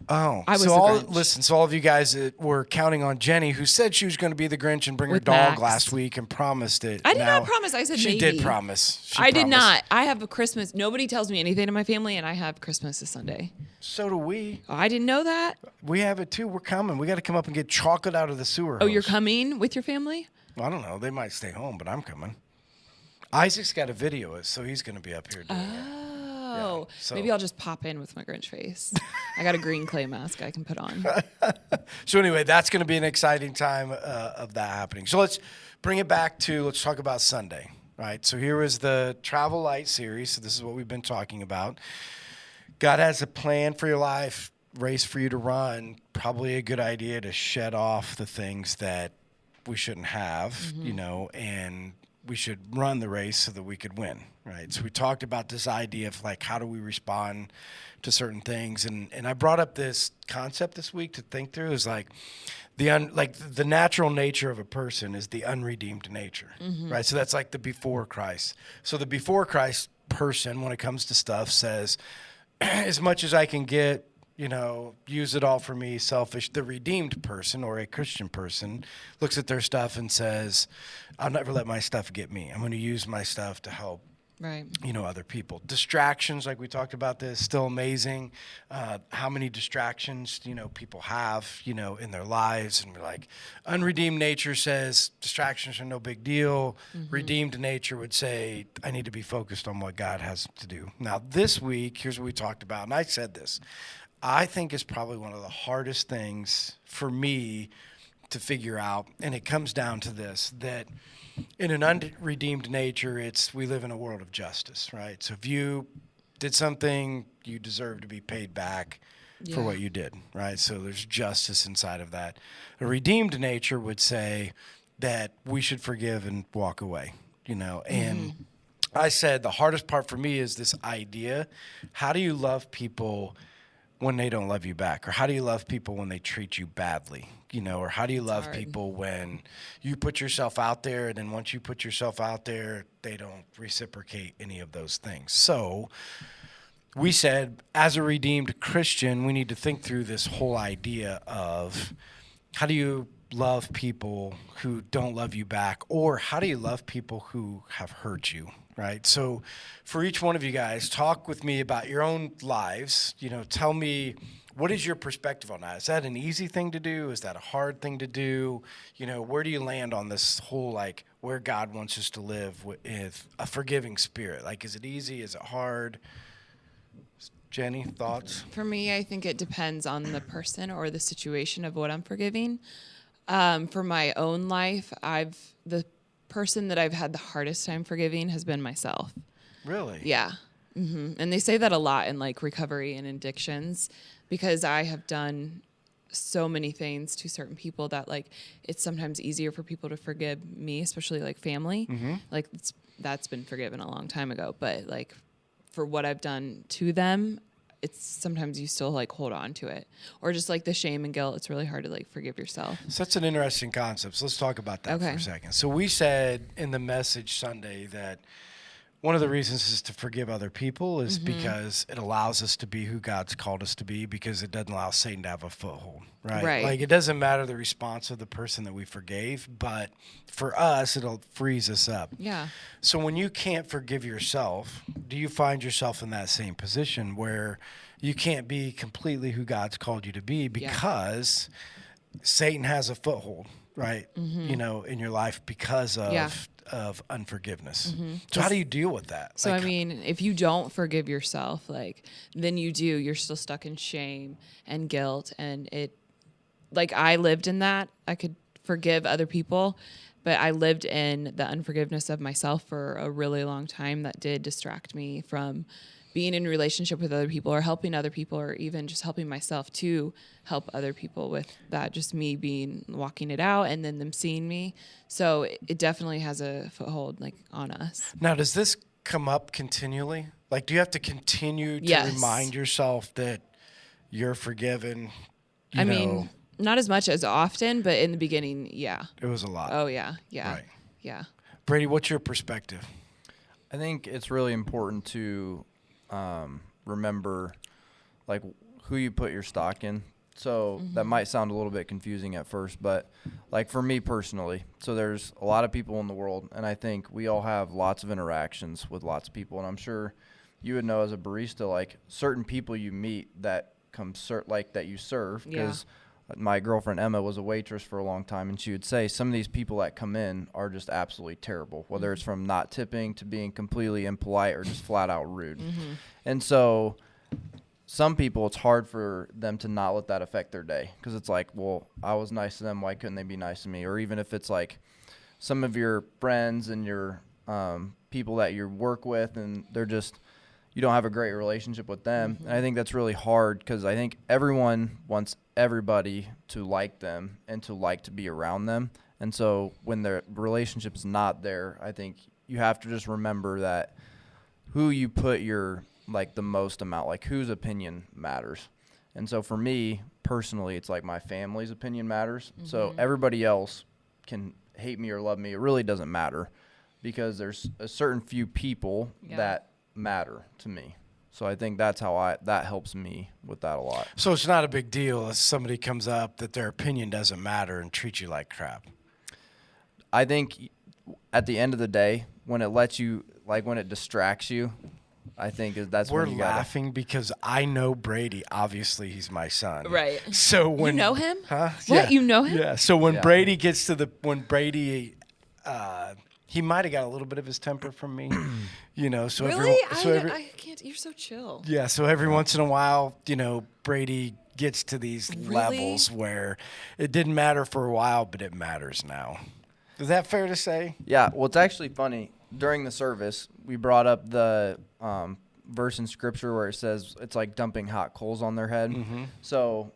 [SPEAKER 1] Oh,
[SPEAKER 2] I was
[SPEAKER 1] so
[SPEAKER 2] the
[SPEAKER 1] all
[SPEAKER 2] Grinch.
[SPEAKER 1] listen. So all of you guys that were counting on Jenny, who said she was going to be the Grinch and bring her
[SPEAKER 2] With
[SPEAKER 1] dog
[SPEAKER 2] Max.
[SPEAKER 1] last week and promised it.
[SPEAKER 2] I did
[SPEAKER 1] Now,
[SPEAKER 2] not promise. I said
[SPEAKER 1] she
[SPEAKER 2] maybe.
[SPEAKER 1] did promise. She
[SPEAKER 2] I did
[SPEAKER 1] promised.
[SPEAKER 2] not. I have a Christmas. Nobody tells me anything in my family, and I have Christmas this Sunday.
[SPEAKER 1] So do we.
[SPEAKER 2] Oh, I didn't know that.
[SPEAKER 1] We have it too. We're coming. We got to come up and get chocolate out of the sewer.
[SPEAKER 2] Oh, you're
[SPEAKER 1] hose.
[SPEAKER 2] coming with your family?
[SPEAKER 1] I don't know. They might stay home, but I'm coming. Isaac's got to video it, so he's going to be up here doing it.
[SPEAKER 2] Oh,
[SPEAKER 1] so-
[SPEAKER 2] maybe I'll just pop in with my Grinch face. I got a green clay mask I can put on.
[SPEAKER 1] So anyway, that's going to be an exciting time of that happening. So let's bring it back to, let's talk about Sunday, right? So here was the Travel Light series. So this is what we've been talking about. God has a plan for your life, race for you to run. Probably a good idea to shed off the things that we shouldn't have, you know, and we should run the race so that we could win, right? So we talked about this idea of like, how do we respond to certain things? And I brought up this concept this week to think through is like the natural nature of a person is the unredeemed nature, right? So that's like the before Christ. So the before Christ person, when it comes to stuff, says, as much as I can get, you know, use it all for me, selfish. The redeemed person or a Christian person looks at their stuff and says, I'll never let my stuff get me. I'm going to use my stuff to help,
[SPEAKER 2] Right.
[SPEAKER 1] you know, other people. Distractions, like we talked about this, still amazing. How many distractions, you know, people have, you know, in their lives. And we're like, unredeemed nature says distractions are no big deal. Redeemed nature would say, I need to be focused on what God has to do. Now, this week, here's what we talked about. And I said this. I think it's probably one of the hardest things for me to figure out. And it comes down to this, that in an unredeemed nature, we live in a world of justice, right? So if you did something, you deserve to be paid back for
[SPEAKER 2] Yeah.
[SPEAKER 1] what you did, right? So there's justice inside of that. A redeemed nature would say that we should forgive and walk away, you know, and I said the hardest part for me is this idea, how do you love people when they don't love you back? Or how do you love people when they treat you badly? You know, or how do you love
[SPEAKER 2] hard.
[SPEAKER 1] people when you put yourself out there and then once you put yourself out there, they don't reciprocate any of those things? So we said, as a redeemed Christian, we need to think through this whole idea of how do you love people who don't love you back, or how do you love people who have hurt you, right? So for each one of you guys, talk with me about your own lives. You know, tell me, what is your perspective on that? Is that an easy thing to do? Is that a hard thing to do? You know, where do you land on this whole, like, where God wants us to live with a forgiving spirit? Like, is it easy? Is it hard? Jenny, thoughts?
[SPEAKER 2] For me, I think it depends on the person or the situation of what I'm forgiving. For my own life, the person that I've had the hardest time forgiving has been myself.
[SPEAKER 1] Really?
[SPEAKER 2] Yeah. And they say that a lot in like recovery and addictions, because I have done so many things to certain people that like it's sometimes easier for people to forgive me, especially like family. Like that's been forgiven a long time ago, but like for what I've done to them, it's sometimes you still like hold on to it, or just like the shame and guilt. It's really hard to like forgive yourself.
[SPEAKER 1] So that's an interesting concept. So let's talk about that for
[SPEAKER 2] Okay.
[SPEAKER 1] a second. So we said in the message Sunday that one of the reasons is to forgive other people is because it allows us to be who God's called us to be, because it doesn't allow Satan to have a foothold, right? Like, it doesn't matter the response of the person that we forgave, but for us, it'll freeze us up.
[SPEAKER 2] Yeah.
[SPEAKER 1] So when you can't forgive yourself, do you find yourself in that same position where you can't be completely who God's called you to be because Satan has a foothold, right? You know, in your life because of unforgiveness. So how do you deal with that?
[SPEAKER 2] So, I mean, if you don't forgive yourself, like, then you're still stuck in shame and guilt. And I lived in that. I could forgive other people, but I lived in the unforgiveness of myself for a really long time. That did distract me from being in relationship with other people or helping other people, or even just helping myself to help other people with that. Just me walking it out and then them seeing me. So it definitely has a foothold on us.
[SPEAKER 1] Now, does this come up continually? Like, do you have to continue to remind yourself that you're forgiven?
[SPEAKER 2] I mean, not as much as often, but in the beginning, yeah.
[SPEAKER 1] It was a lot.
[SPEAKER 2] Oh, yeah. Yeah.
[SPEAKER 1] Right.
[SPEAKER 2] Yeah.
[SPEAKER 1] Brady, what's your perspective?
[SPEAKER 3] I think it's really important to remember who you put your stock in. So that might sound a little bit confusing at first, but for me personally, so there's a lot of people in the world, and I think we all have lots of interactions with lots of people, and I'm sure you would know as a barista, certain people you meet that that you serve, because my girlfriend Emma was a waitress for a long time, and she would say some of these people that come in are just absolutely terrible, whether it's from not tipping to being completely impolite or just flat out rude. And so some people, it's hard for them to not let that affect their day, because it's like, well, I was nice to them, why couldn't they be nice to me? Or even if it's some of your friends and your people that you work with, and you don't have a great relationship with them. And I think that's really hard, because I think everyone wants everybody to like them and to be around them. And so when the relationship is not there, I think you have to just remember that who you put your the most amount, whose opinion matters. And so for me personally, it's my family's opinion matters. So everybody else can hate me or love me. It really doesn't matter, because there's a certain few people that matter to me. So I think that's how that helps me with that a lot.
[SPEAKER 1] So it's not a big deal if somebody comes up that their opinion doesn't matter and treats you like crap.
[SPEAKER 3] I think at the end of the day, when it lets you, when it distracts you, I think that's
[SPEAKER 1] we're
[SPEAKER 3] when you
[SPEAKER 1] laughing because I know Brady. Obviously, he's my son.
[SPEAKER 2] Right.
[SPEAKER 1] So when
[SPEAKER 2] you know him,
[SPEAKER 1] huh?
[SPEAKER 2] What
[SPEAKER 1] Yeah.
[SPEAKER 2] you know him?
[SPEAKER 1] Yeah. So when Brady gets to he might have got a little bit of his temper from me, So
[SPEAKER 2] Really? I can't. You're so chill.
[SPEAKER 1] Yeah. So every once in a while, Brady gets to these
[SPEAKER 2] Really?
[SPEAKER 1] levels where it didn't matter for a while, but it matters now. Is that fair to say?
[SPEAKER 3] Yeah. Well, it's actually funny. During the service, we brought up the verse in Scripture where it says it's like dumping hot coals on their head. So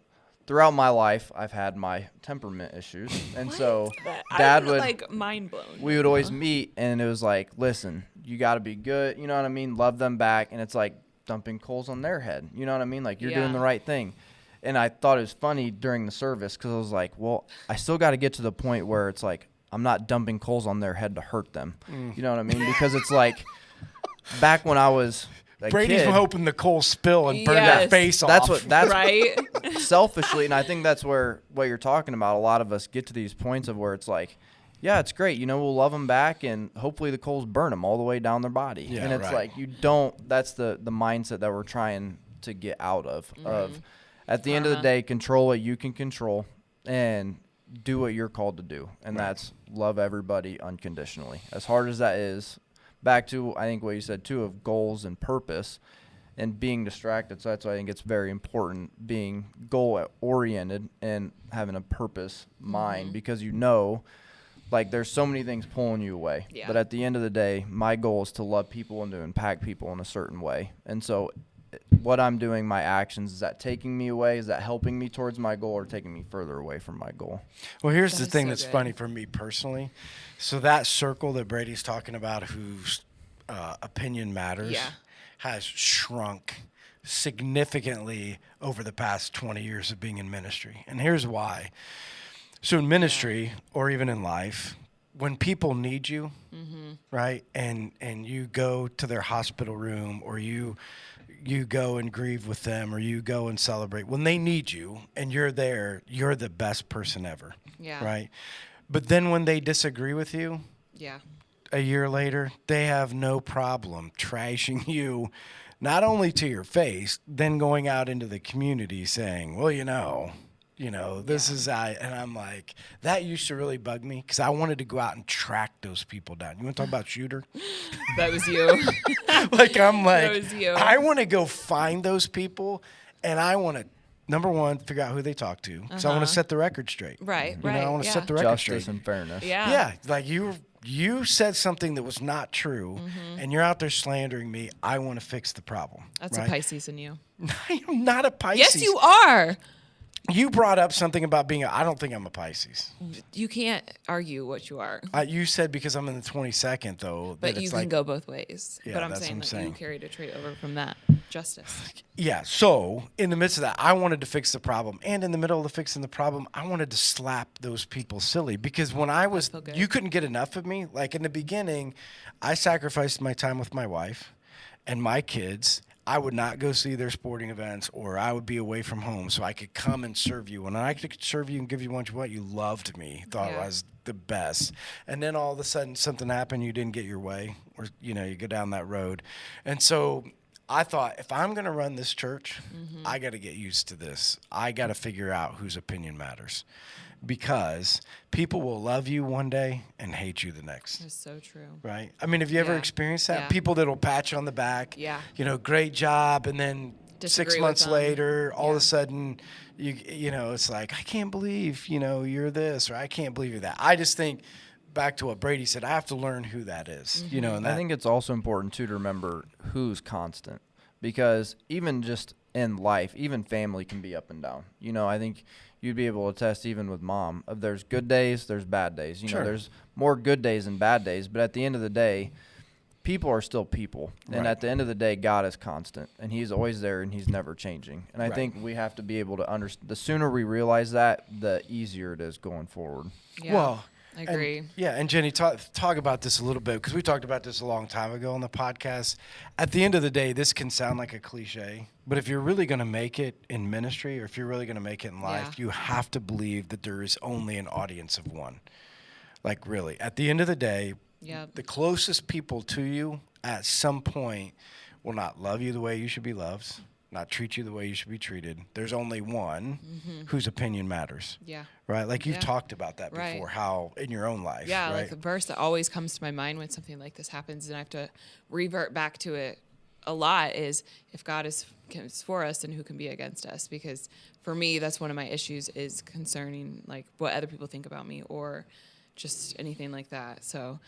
[SPEAKER 3] throughout my life, I've had my temperament issues. And so Dad would
[SPEAKER 2] mind blown.
[SPEAKER 3] We would always meet, and it was like, listen, you got to be good. You know what I mean? Love them back. And it's like dumping coals on their head. You know what I mean? You're doing the right thing. And I thought it was funny during the service, because I was like, well, I still got to get to the point where it's I'm not dumping coals on their head to hurt them. You know what I mean? Because it's back when I was
[SPEAKER 1] Brady's hoping the coals spill and burn their face off.
[SPEAKER 3] That's
[SPEAKER 2] right.
[SPEAKER 3] Selfishly, and I think that's where what you're talking about. A lot of us get to these points of where it's yeah, it's great. We'll love them back, and hopefully the coals burn them all the way down their body.
[SPEAKER 1] Yeah,
[SPEAKER 3] and it's you don't. That's the mindset that we're trying to get out of. Of at the end of the day, control what you can control, and do what you're called to do, and that's love everybody unconditionally. As hard as that is, back to I think what you said too of goals and purpose and being distracted. So that's why I think it's very important being goal oriented and having a purpose mind, because there's so many things pulling you away. But at the end of the day, my goal is to love people and to impact people in a certain way. And so what I'm doing, my actions, is that taking me away? Is that helping me towards my goal, or taking me further away from my goal?
[SPEAKER 1] Well, here's the thing that's funny for me personally. So that circle that Brady's talking about, whose opinion matters, has shrunk significantly over the past 20 years of being in ministry. And here's why. So in ministry, or even in life, when people need you, right? And you go to their hospital room, or you go and grieve with them, or you go and celebrate when they need you and you're there, you're the best person ever.
[SPEAKER 2] Yeah.
[SPEAKER 1] Right? But then when they disagree with you,
[SPEAKER 2] Yeah.
[SPEAKER 1] a year later, they have no problem trashing you, not only to your face, then going out into the community saying, well, this is and I'm like, that used to really bug me because I wanted to go out and track those people down. You want to talk about shooter?
[SPEAKER 2] That was you.
[SPEAKER 1] That
[SPEAKER 2] was you.
[SPEAKER 1] I want to go find those people, and I want to, number one, figure out who they talk to, because I want to set the record straight.
[SPEAKER 2] Right.
[SPEAKER 1] I want to set the record straight.
[SPEAKER 3] Justice and fairness.
[SPEAKER 2] Yeah.
[SPEAKER 1] Yeah, like you said something that was not true, and you're out there slandering me. I want to fix the problem.
[SPEAKER 2] That's
[SPEAKER 1] right?
[SPEAKER 2] a Pisces in you.
[SPEAKER 1] I am not a Pisces.
[SPEAKER 2] Yes, you are.
[SPEAKER 1] You brought up something about being I don't think I'm a Pisces.
[SPEAKER 2] You can't argue what you are.
[SPEAKER 1] You said because I'm in the 22nd, though.
[SPEAKER 2] But
[SPEAKER 1] that
[SPEAKER 2] you
[SPEAKER 1] it's
[SPEAKER 2] can
[SPEAKER 1] like,
[SPEAKER 2] go both ways.
[SPEAKER 1] Yeah,
[SPEAKER 2] but I'm
[SPEAKER 1] that's
[SPEAKER 2] saying
[SPEAKER 1] what I'm
[SPEAKER 2] that you
[SPEAKER 1] saying.
[SPEAKER 2] carried a trait over from that. Justice.
[SPEAKER 1] Yeah, so in the midst of that, I wanted to fix the problem. And in the middle of fixing the problem, I wanted to slap those people silly. Because when I was,
[SPEAKER 2] feel good.
[SPEAKER 1] you couldn't get enough of me. Like in the beginning, I sacrificed my time with my wife and my kids. I would not go see their sporting events, or I would be away from home so I could come and serve you. When I could serve you and give you what you want, you loved me, thought I was the best. And then all of a sudden something happened, you didn't get your way, or, you go down that road. And so I thought, if I'm going to run this church, I got to get used to this. I got to figure out whose opinion matters, because people will love you one day and hate you the next.
[SPEAKER 2] That's so true.
[SPEAKER 1] Right? I mean, have you ever
[SPEAKER 2] Yeah.
[SPEAKER 1] experienced that?
[SPEAKER 2] Yeah.
[SPEAKER 1] People that'll pat you on the back.
[SPEAKER 2] Yeah.
[SPEAKER 1] Great job, and then
[SPEAKER 2] Disagree
[SPEAKER 1] 6
[SPEAKER 2] with
[SPEAKER 1] months
[SPEAKER 2] them.
[SPEAKER 1] later, all of
[SPEAKER 2] Yeah.
[SPEAKER 1] a sudden, it's like, I can't believe, you're this, or I can't believe you're that. I just think, back to what Brady said, I have to learn who that is. And
[SPEAKER 3] I think it's also important too to remember who's constant, because even just in life, even family can be up and down. I think you'd be able to attest, even with mom, of there's good days, there's bad days.
[SPEAKER 1] Sure.
[SPEAKER 3] There's more good days than bad days, but at the end of the day, people are still people. And
[SPEAKER 1] Right.
[SPEAKER 3] at the end of the day, God is constant, and he's always there, and he's never changing. And I
[SPEAKER 1] Right.
[SPEAKER 3] think we have to be able to understand. The sooner we realize that, the easier it is going forward.
[SPEAKER 2] Yeah.
[SPEAKER 1] Well,
[SPEAKER 2] I agree.
[SPEAKER 1] And Jenny, talk about this a little bit, because we talked about this a long time ago on the podcast. At the end of the day, this can sound like a cliche, but if you're really going to make it in ministry, or if you're really going to make it in life, you have to believe that there is only an audience of one. Like, really, at the end of the day, the closest people to you at some point will not love you the way you should be loved, not treat you the way you should be treated. There's only one whose opinion matters.
[SPEAKER 2] Yeah.
[SPEAKER 1] Right? Like you've
[SPEAKER 2] Yeah.
[SPEAKER 1] talked about that
[SPEAKER 2] Right.
[SPEAKER 1] before, how in your own life.
[SPEAKER 2] Yeah,
[SPEAKER 1] right?
[SPEAKER 2] like the verse that always comes to my mind when something like this happens, and I have to revert back to it a lot, is if God is for us, then who can be against us? Because for me, that's one of my issues, is concerning like what other people think about me, or just anything like that. So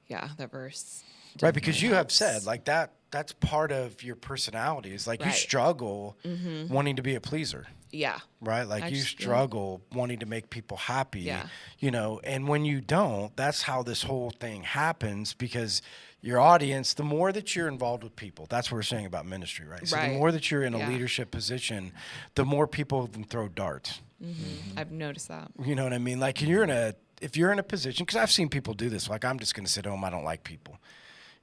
[SPEAKER 2] yeah, that verse.
[SPEAKER 1] Right, because you have
[SPEAKER 2] helps.
[SPEAKER 1] said like that's part of your personality, is like you
[SPEAKER 2] Right.
[SPEAKER 1] struggle wanting to be a pleaser.
[SPEAKER 2] Yeah.
[SPEAKER 1] Right? Like you struggle wanting to make people happy.
[SPEAKER 2] Yeah.
[SPEAKER 1] And when you don't, that's how this whole thing happens, because your audience, the more that you're involved with people, that's what we're saying about ministry, right? So the
[SPEAKER 2] Right.
[SPEAKER 1] more that you're in a
[SPEAKER 2] Yeah.
[SPEAKER 1] leadership position, the more people can throw darts.
[SPEAKER 2] I've noticed that.
[SPEAKER 1] You know what I mean? Like if you're in a position, because I've seen people do this, like I'm just going to sit home, I don't like people.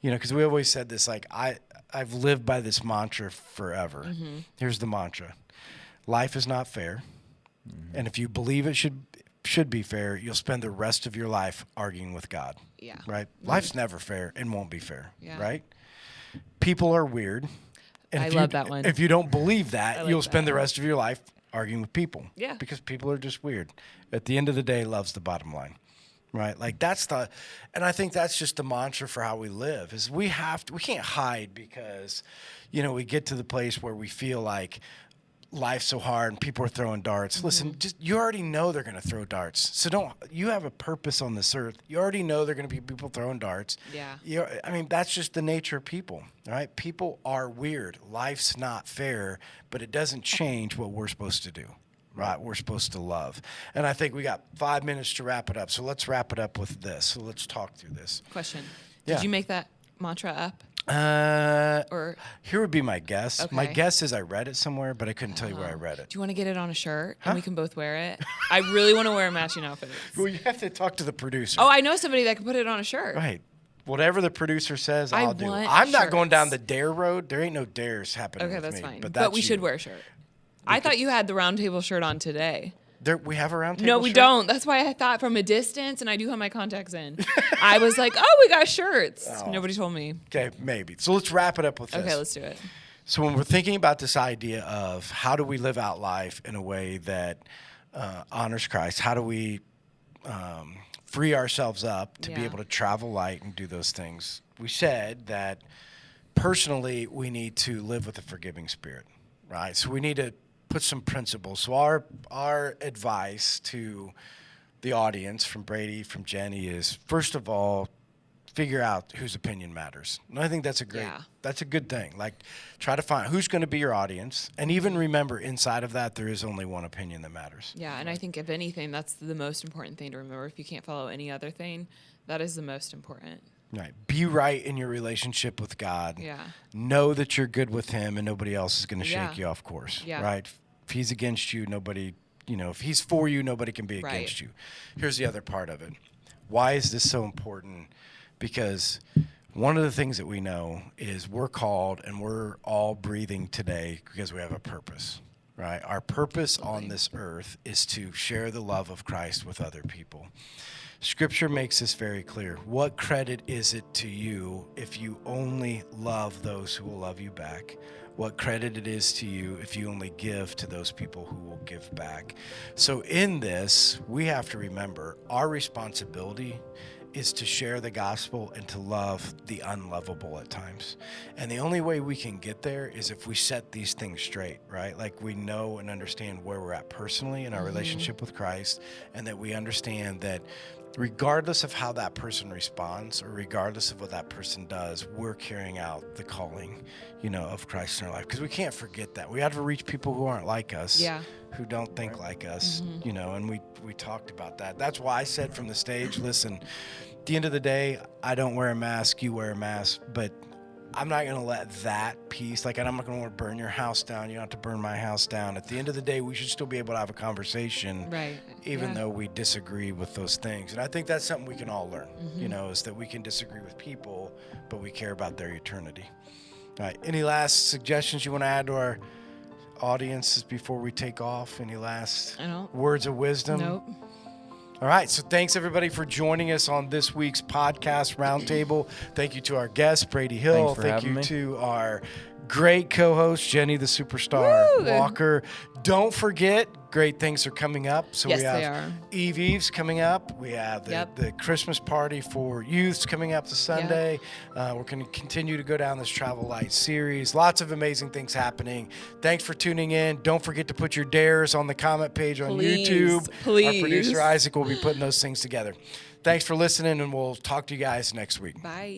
[SPEAKER 1] Because we always said this, like I've lived by this mantra forever. Here's the mantra: life is not fair, and if you believe it should be fair, you'll spend the rest of your life arguing with God.
[SPEAKER 2] Yeah.
[SPEAKER 1] Right? Life's never fair and won't be fair.
[SPEAKER 2] Yeah.
[SPEAKER 1] Right? People are weird. And
[SPEAKER 2] I
[SPEAKER 1] if
[SPEAKER 2] love that one.
[SPEAKER 1] If you don't believe that,
[SPEAKER 2] like
[SPEAKER 1] you'll spend
[SPEAKER 2] that.
[SPEAKER 1] the rest of your life arguing with people.
[SPEAKER 2] Yeah.
[SPEAKER 1] Because people are just weird. At the end of the day, love's the bottom line. Right? Like and I think that's just the mantra for how we live, is we can't hide, because, we get to the place where we feel like life's so hard and people are throwing darts. Listen, you already know they're going to throw darts. So you have a purpose on this earth. You already know they're going to be people throwing darts.
[SPEAKER 2] Yeah.
[SPEAKER 1] That's just the nature of people, right? People are weird. Life's not fair, but it doesn't change what we're supposed to do. Right, we're supposed to love. And I think we got 5 minutes to wrap it up. So let's wrap it up with this. So let's talk through this.
[SPEAKER 2] Question.
[SPEAKER 1] Yeah.
[SPEAKER 2] Did you make that mantra up? Or
[SPEAKER 1] Here would be my guess.
[SPEAKER 2] Okay.
[SPEAKER 1] My guess is I read it somewhere, but I couldn't tell you where I read it.
[SPEAKER 2] do you want to get it on a shirt and we can both wear it? I really want to wear a matching outfit.
[SPEAKER 1] Well, you have to talk to the producer.
[SPEAKER 2] Oh, I know somebody that can put it on a shirt.
[SPEAKER 1] Right. Whatever the producer says,
[SPEAKER 2] I
[SPEAKER 1] I'll do.
[SPEAKER 2] want
[SPEAKER 1] I'm not going down
[SPEAKER 2] shirts.
[SPEAKER 1] the dare road. There ain't no dares happening
[SPEAKER 2] Okay,
[SPEAKER 1] with
[SPEAKER 2] that's
[SPEAKER 1] me.
[SPEAKER 2] fine.
[SPEAKER 1] But,
[SPEAKER 2] But we should wear a shirt. I thought you had the round table shirt on today.
[SPEAKER 1] We have a round table
[SPEAKER 2] No, we
[SPEAKER 1] shirt?
[SPEAKER 2] don't. That's why I thought from a distance, and I do have my contacts in. I was like, oh, we got shirts.
[SPEAKER 1] Oh.
[SPEAKER 2] Nobody told me.
[SPEAKER 1] Okay, maybe. So let's wrap it up with this.
[SPEAKER 2] Okay, let's do it.
[SPEAKER 1] So when we're thinking about this idea of how do we live out life in a way that honors Christ, how do we free ourselves up to be
[SPEAKER 2] Yeah.
[SPEAKER 1] able to travel light and do those things, we said that personally we need to live with a forgiving spirit, right? So we need to put some principles. So our advice to the audience from Brady, from Jenny is, first of all, figure out whose opinion matters. And I think that's that's a good thing. Like, try to find who's going to be your audience. And even remember, inside of that, there is only one opinion that matters.
[SPEAKER 2] Yeah, and I think if anything, that's the most important thing to remember. If you can't follow any other thing, that is the most important.
[SPEAKER 1] Right. Be right in your relationship with God.
[SPEAKER 2] Yeah.
[SPEAKER 1] Know that you're good with him and nobody else is going to
[SPEAKER 2] Yeah.
[SPEAKER 1] shake you off course.
[SPEAKER 2] Yeah.
[SPEAKER 1] Right. If he's against you, nobody, if he's for you, nobody can be
[SPEAKER 2] Right.
[SPEAKER 1] against you. Here's the other part of it. Why is this so important? Because one of the things that we know is we're called and we're all breathing today because we have a purpose, right? Our purpose on this earth is to share the love of Christ with other people. Scripture makes this very clear. What credit is it to you if you only love those who will love you back? What credit it is to you if you only give to those people who will give back? So in this, we have to remember our responsibility is to share the gospel and to love the unlovable at times. And the only way we can get there is if we set these things straight, right? Like, we know and understand where we're at personally in our relationship with Christ, and that we understand that regardless of how that person responds or regardless of what that person does, we're carrying out the calling, of Christ in our life. Because we can't forget that. We have to reach people who aren't like us, who don't think like us, and we talked about that. That's why I said from the stage, listen, at the end of the day, I don't wear a mask, you wear a mask, but I'm not going to let that piece, like, I'm not going to want to burn your house down. You don't have to burn my house down. At the end of the day, we should still be able to have a conversation,
[SPEAKER 2] Right.
[SPEAKER 1] even though we disagree with those things. And I think that's something we can all learn, is that we can disagree with people, but we care about their eternity. All right. Any last suggestions you want to add to our audiences before we take off? Any last words of wisdom?
[SPEAKER 2] Nope.
[SPEAKER 1] All right, so thanks everybody for joining us on this week's podcast roundtable. Thank you to our guest, Brady Hill. Thank you to our great co-host, Jenny the Superstar Walker. Don't forget, great things are coming up. So
[SPEAKER 2] Yes,
[SPEAKER 1] we
[SPEAKER 2] they
[SPEAKER 1] have
[SPEAKER 2] are.
[SPEAKER 1] Eve's coming up. We have the Christmas party for youths coming up this Sunday. We're going to continue to go down this Travel Light series. Lots of amazing things happening. Thanks for tuning in. Don't forget to put your dares on the comment page on YouTube.
[SPEAKER 2] Please.
[SPEAKER 1] Our producer Isaac will be putting those things together. Thanks for listening, and we'll talk to you guys next week.
[SPEAKER 2] Bye.